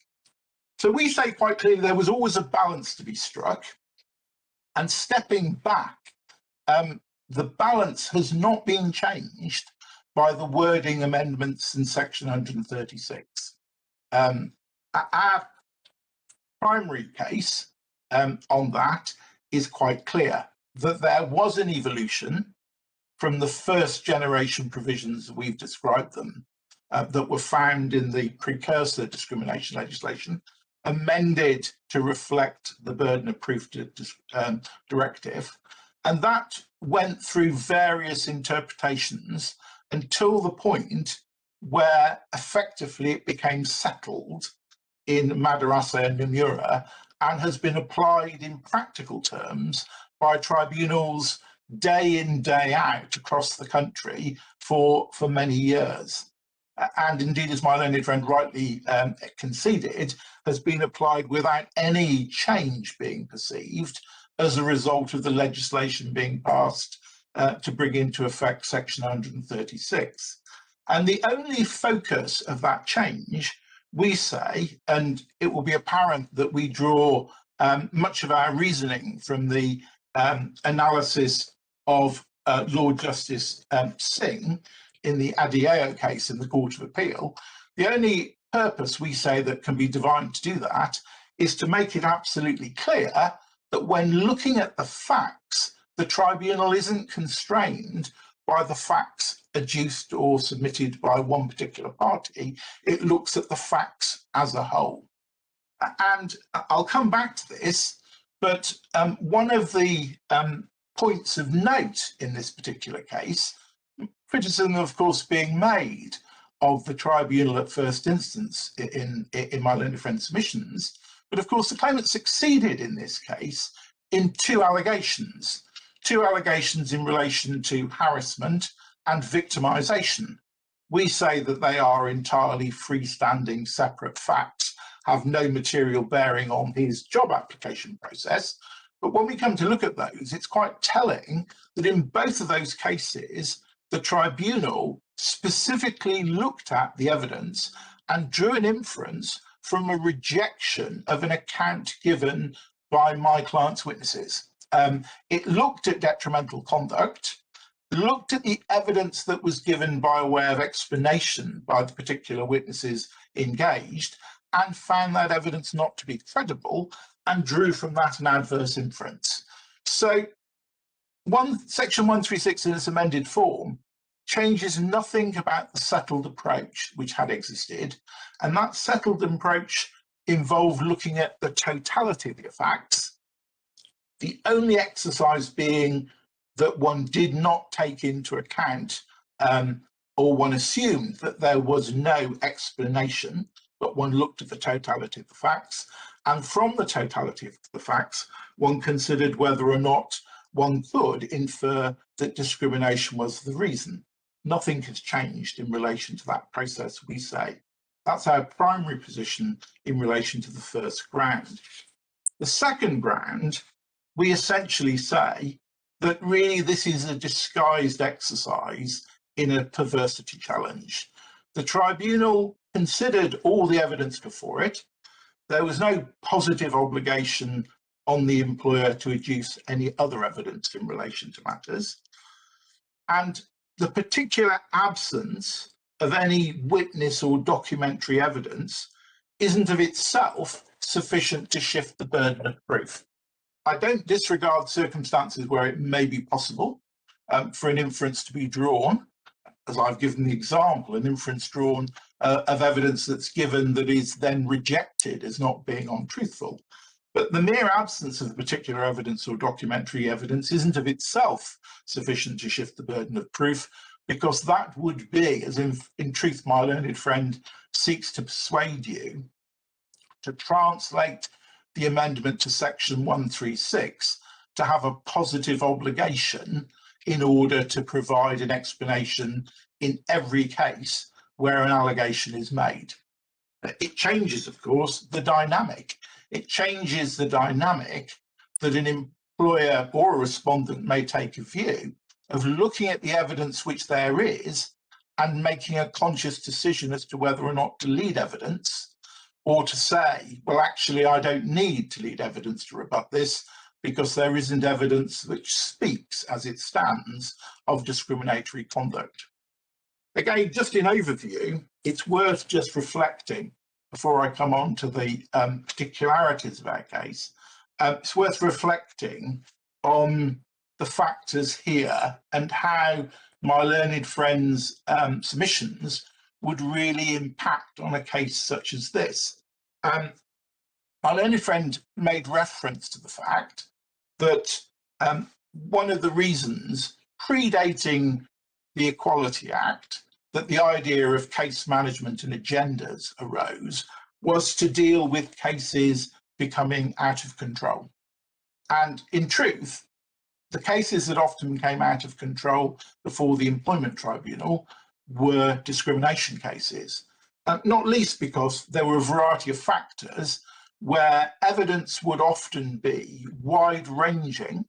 So we say quite clearly there was always a balance to be struck, and stepping back, the balance has not been changed by the wording amendments in section 136. Our primary case on that is quite clear, that there was an evolution from the first generation provisions, we've described them, that were found in the precursor discrimination legislation, amended to reflect the burden of proof directive. And that went through various interpretations until the point where effectively it became settled in Madarasa and Nomura and has been applied in practical terms by tribunals day in, day out across the country for many years. And indeed, as my learned friend rightly conceded, has been applied without any change being perceived as a result of the legislation being passed to bring into effect section 136. And the only focus of that change, we say, and it will be apparent that we draw much of our reasoning from the analysis of Lord Justice Singh in the Adebayo case in the Court of Appeal, the only purpose we say that can be divined to do that is to make it absolutely clear that when looking at the facts, the tribunal isn't constrained by the facts adduced or submitted by one particular party. It looks at the facts as a whole. And I'll come back to this, but one of the points of note in this particular case, criticism, of course, being made of the tribunal at first instance in my learned friend's submissions, but of course the claimant succeeded in this case in two allegations in relation to harassment and victimisation. We say that they are entirely freestanding, separate facts, have no material bearing on his job application process. But when we come to look at those, it's quite telling that in both of those cases, the tribunal specifically looked at the evidence and drew an inference from a rejection of an account given by my client's witnesses. It looked at detrimental conduct, looked at the evidence that was given by way of explanation by the particular witnesses engaged, and found that evidence not to be credible, and drew from that an adverse inference. So section 136 in its amended form changes nothing about the settled approach which had existed, and that settled approach involved looking at the totality of the facts, the only exercise being that one did not take into account or one assumed that there was no explanation, but one looked at the totality of the facts, and from the totality of the facts one considered whether or not one could infer that discrimination was the reason. Nothing has changed in relation to that process, we say. That's our primary position in relation to the first ground. The second ground, we essentially say that really this is a disguised exercise in a perversity challenge. The tribunal considered all the evidence before it. There was no positive obligation on the employer to adduce any other evidence in relation to matters. And the particular absence of any witness or documentary evidence isn't of itself sufficient to shift the burden of proof. I don't disregard circumstances where it may be possible for an inference to be drawn, as I've given the example, an inference drawn of evidence that's given that is then rejected as not being untruthful. But the mere absence of particular evidence or documentary evidence isn't of itself sufficient to shift the burden of proof, because that would be, as in truth my learned friend seeks to persuade you, to translate the amendment to section 136 to have a positive obligation in order to provide an explanation in every case where an allegation is made. It changes, of course, the dynamic. It changes the dynamic that an employer or a respondent may take a view of looking at the evidence which there is and making a conscious decision as to whether or not to lead evidence, or to say, well, actually, I don't need to lead evidence to rebut this because there isn't evidence which speaks as it stands of discriminatory conduct. Again, just in overview, it's worth just reflecting before I come on to the particularities of our case. It's worth reflecting on the factors here and how my learned friend's submissions would really impact on a case such as this. My learned friend made reference to the fact that one of the reasons predating the Equality Act that the idea of case management and agendas arose was to deal with cases becoming out of control. And in truth, the cases that often came out of control before the Employment Tribunal were discrimination cases, not least because there were a variety of factors where evidence would often be wide-ranging,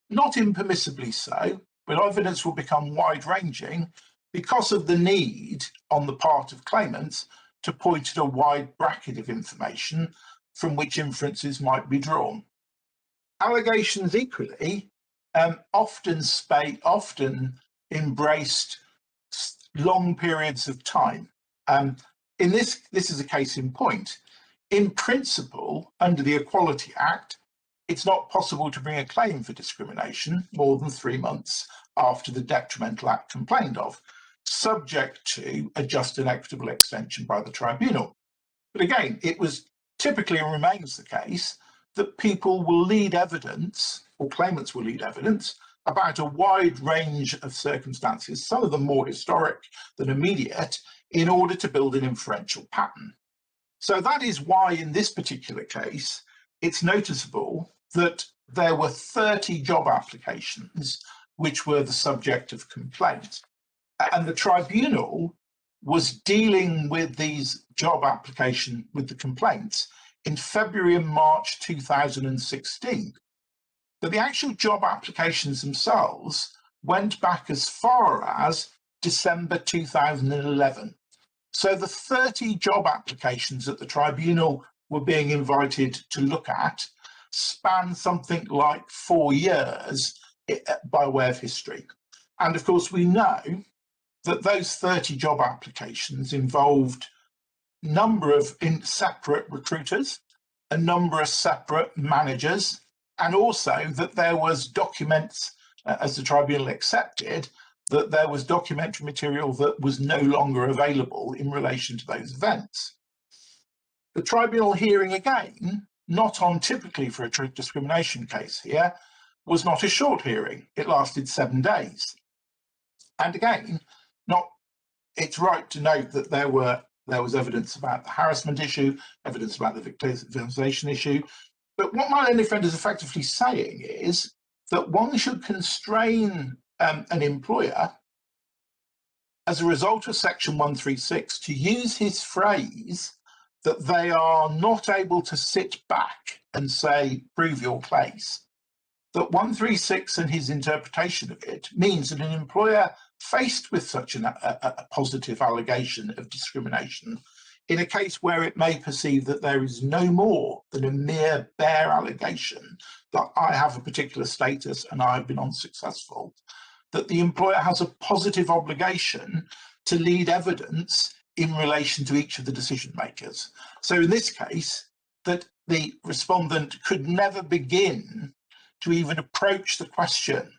not impermissibly so, but evidence will become wide-ranging because of the need on the part of claimants to point at a wide bracket of information from which inferences might be drawn. Allegations equally often embraced long periods of time. In this is a case in point. In principle, under the Equality Act, it's not possible to bring a claim for discrimination more than 3 months after the detrimental act complained of, subject to a just and equitable extension by the tribunal. But again, it was typically and remains the case that people will lead evidence, or claimants will lead evidence, about a wide range of circumstances, some of them more historic than immediate, in order to build an inferential pattern. So that is why in this particular case, it's noticeable that there were 30 job applications which were the subject of complaint. And the tribunal was dealing with these job applications, with the complaints, in February and March 2016. But the actual job applications themselves went back as far as December 2011. So the 30 job applications that the tribunal were being invited to look at span something like 4 years by way of history. And of course, we know that those 30 job applications involved a number of separate recruiters, a number of separate managers, and also that there was documents, as the tribunal accepted, that there was documentary material that was no longer available in relation to those events. The tribunal hearing again, not untypically for a discrimination case here, was not a short hearing. It lasted 7 days. And again, it's right to note that there was evidence about the harassment issue, evidence about the victimization issue. But what my learned friend is effectively saying is that one should constrain an employer as a result of section 136 to use his phrase that they are not able to sit back and say, prove your case. That 136 and his interpretation of it means that an employer faced with such a positive allegation of discrimination in a case where it may perceive that there is no more than a mere bare allegation that I have a particular status and I have been unsuccessful, that the employer has a positive obligation to lead evidence in relation to each of the decision makers. So in this case, that the respondent could never begin to even approach the question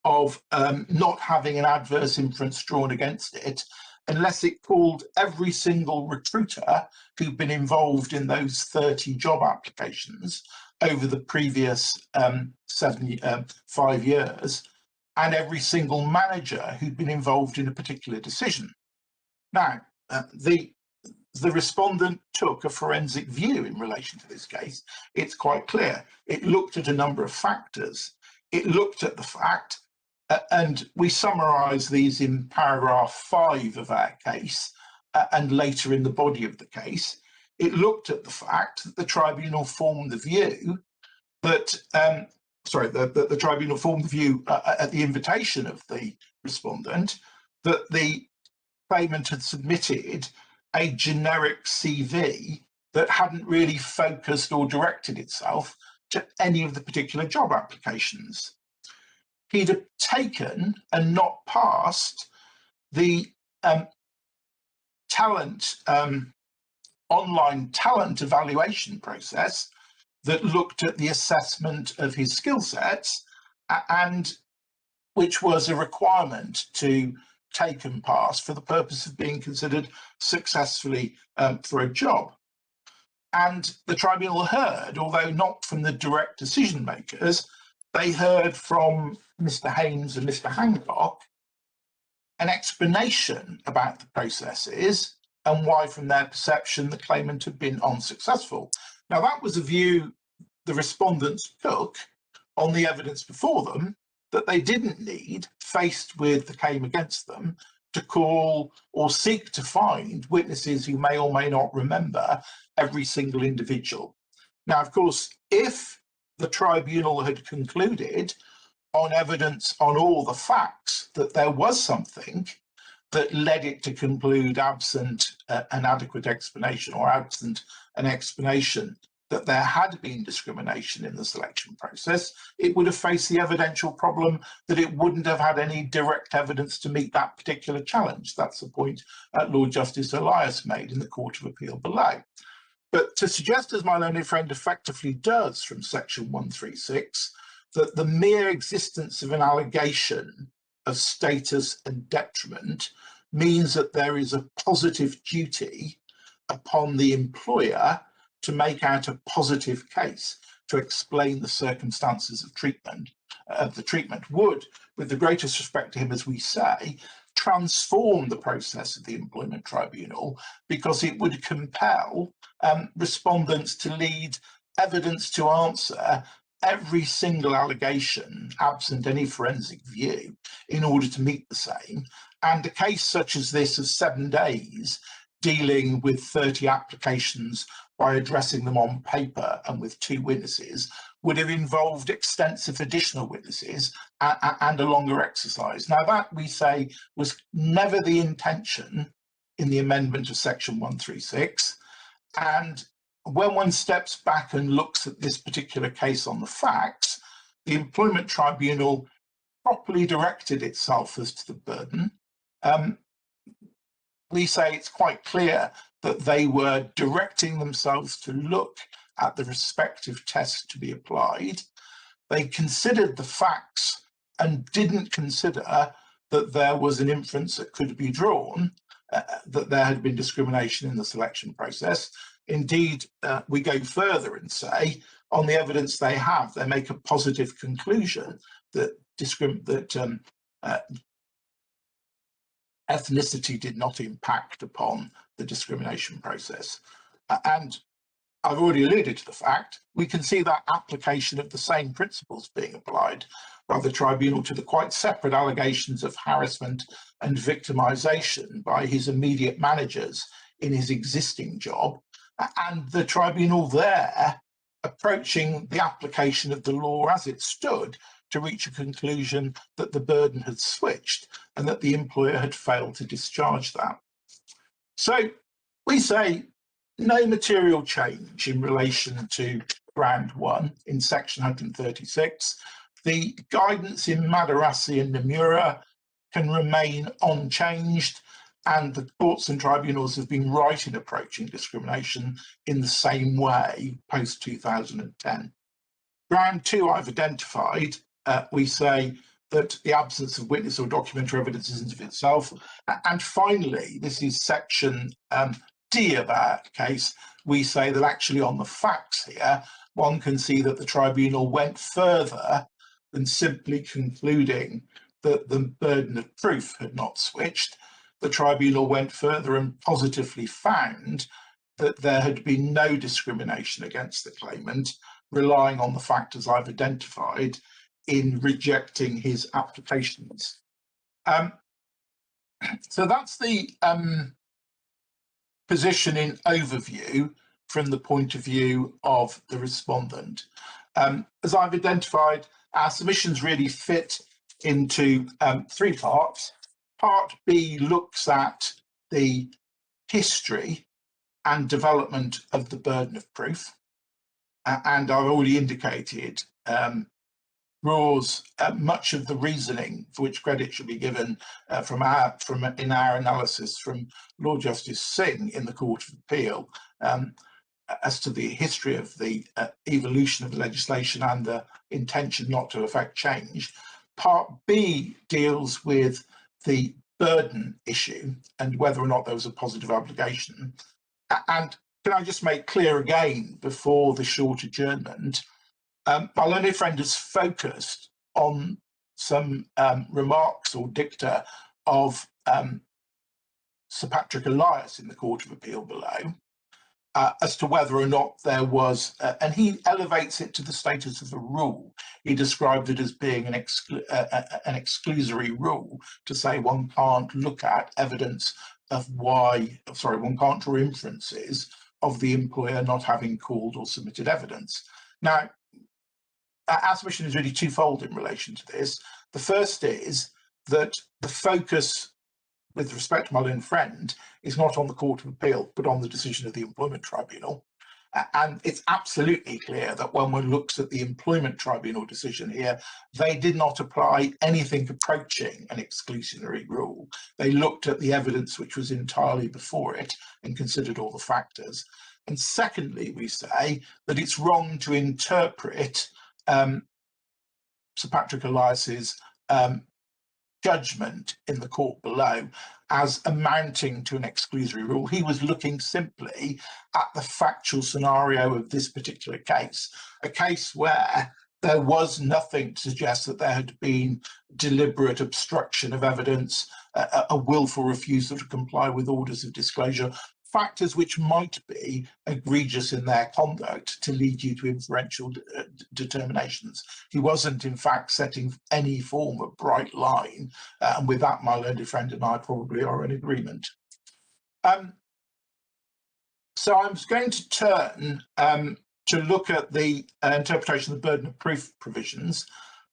of not having an adverse inference drawn against it unless it called every single recruiter who'd been involved in those 30 job applications over the previous 5 years, and every single manager who'd been involved in a particular decision. Now, the respondent took a forensic view in relation to this case. It's quite clear. It looked at a number of factors. It looked at the fact, and we summarise these in paragraph 5 of our case, and later in the body of the case. It looked at the fact that the tribunal formed the view that, the tribunal formed the view at the invitation of the respondent that the claimant had submitted a generic CV that hadn't really focused or directed itself to any of the particular job applications. He'd have taken and not passed the online talent evaluation process that looked at the assessment of his skill sets, and which was a requirement to take and pass for the purpose of being considered successfully for a job. And the tribunal heard, although not from the direct decision makers, they heard from Mr. Haynes and Mr. Hancock an explanation about the processes and why, from their perception, the claimant had been unsuccessful. Now, that was a view the respondents took on the evidence before them that they didn't need, faced with the claim against them, to call or seek to find witnesses who may or may not remember every single individual. Now, of course, if the tribunal had concluded on evidence on all the facts that there was something that led it to conclude, absent an adequate explanation or absent an explanation, that there had been discrimination in the selection process, it would have faced the evidential problem that it wouldn't have had any direct evidence to meet that particular challenge. That's the point Lord Justice Elias made in the Court of Appeal below. But to suggest, as my learned friend effectively does from section 136, that the mere existence of an allegation of status and detriment means that there is a positive duty upon the employer to make out a positive case to explain the circumstances of the treatment would, with the greatest respect to him, as we say, transform the process of the employment tribunal, because it would compel respondents to lead evidence to answer every single allegation, absent any forensic view, in order to meet the same. And a case such as this of 7 days, dealing with 30 applications by addressing them on paper and with 2 witnesses, would have involved extensive additional witnesses and a longer exercise. Now, that, we say, was never the intention in the amendment of section 136. And when one steps back and looks at this particular case on the facts, the employment tribunal properly directed itself as to the burden. We say it's quite clear that they were directing themselves to look at the respective tests to be applied. They considered the facts and didn't consider that there was an inference that could be drawn, that there had been discrimination in the selection process. Indeed, we go further and say, on the evidence they have, they make a positive conclusion that ethnicity did not impact upon the discrimination process. And I've already alluded to the fact, we can see that application of the same principles being applied by the tribunal to the quite separate allegations of harassment and victimisation by his immediate managers in his existing job, and the tribunal there approaching the application of the law as it stood to reach a conclusion that the burden had switched and that the employer had failed to discharge that. So we say no material change in relation to ground 1 in section 136. The guidance in Madarasi and Nomura can remain unchanged, and the courts and tribunals have been right in approaching discrimination in the same way post 2010. Ground 2 I've identified, we say that the absence of witness or documentary evidence isn't of itself. And finally, this is section D of our case, we say that actually on the facts here, one can see that the tribunal went further than simply concluding that the burden of proof had not switched. The tribunal went further and positively found that there had been no discrimination against the claimant, relying on the factors I've identified in rejecting his applications. So that's the position in overview from the point of view of the respondent. As I've identified, our submissions really fit into 3 parts. Part B looks at the history and development of the burden of proof. And I've already indicated draws much of the reasoning for which credit should be given in our analysis from Lord Justice Singh in the Court of Appeal as to the history of the evolution of the legislation and the intention not to affect change. Part B deals with the burden issue and whether or not there was a positive obligation. And can I just make clear again before the short adjournment, my learned friend has focused on some remarks or dicta of Sir Patrick Elias in the Court of Appeal below as to whether or not there was, and he elevates it to the status of a rule. He described it as being an exclusory rule to say one can't look at evidence of one can't draw inferences of the employer not having called or submitted evidence. Now, our submission is really twofold in relation to this. The first is that the focus with respect to my learned friend is not on the Court of Appeal, but on the decision of the Employment Tribunal. And it's absolutely clear that when one looks at the Employment Tribunal decision here, they did not apply anything approaching an exclusionary rule. They looked at the evidence which was entirely before it and considered all the factors. And secondly, we say that it's wrong to interpret Sir Patrick Elias's judgment in the court below as amounting to an exclusory rule. He was looking simply at the factual scenario of this particular case, a case where there was nothing to suggest that there had been deliberate obstruction of evidence, a willful refusal to comply with orders of disclosure, factors which might be egregious in their conduct to lead you to inferential determinations. He wasn't, in fact, setting any form of bright line, and with that, my learned friend and I probably are in agreement. So I'm going to turn to look at the interpretation of the burden of proof provisions.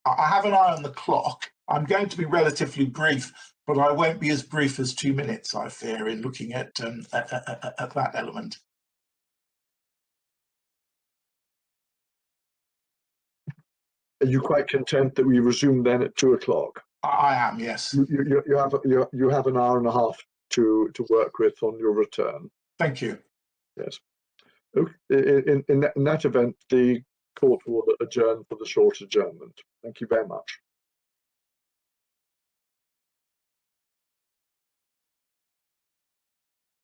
I have an eye on the clock. I'm going to be relatively brief, but I won't be as brief as 2 minutes, I fear, in looking at that element. Are you quite content that we resume then at 2 o'clock? I am, yes. You have an hour and a half to work with on your return. Thank you. Yes. Okay. In that event, the court will adjourn for the short adjournment. Thank you very much.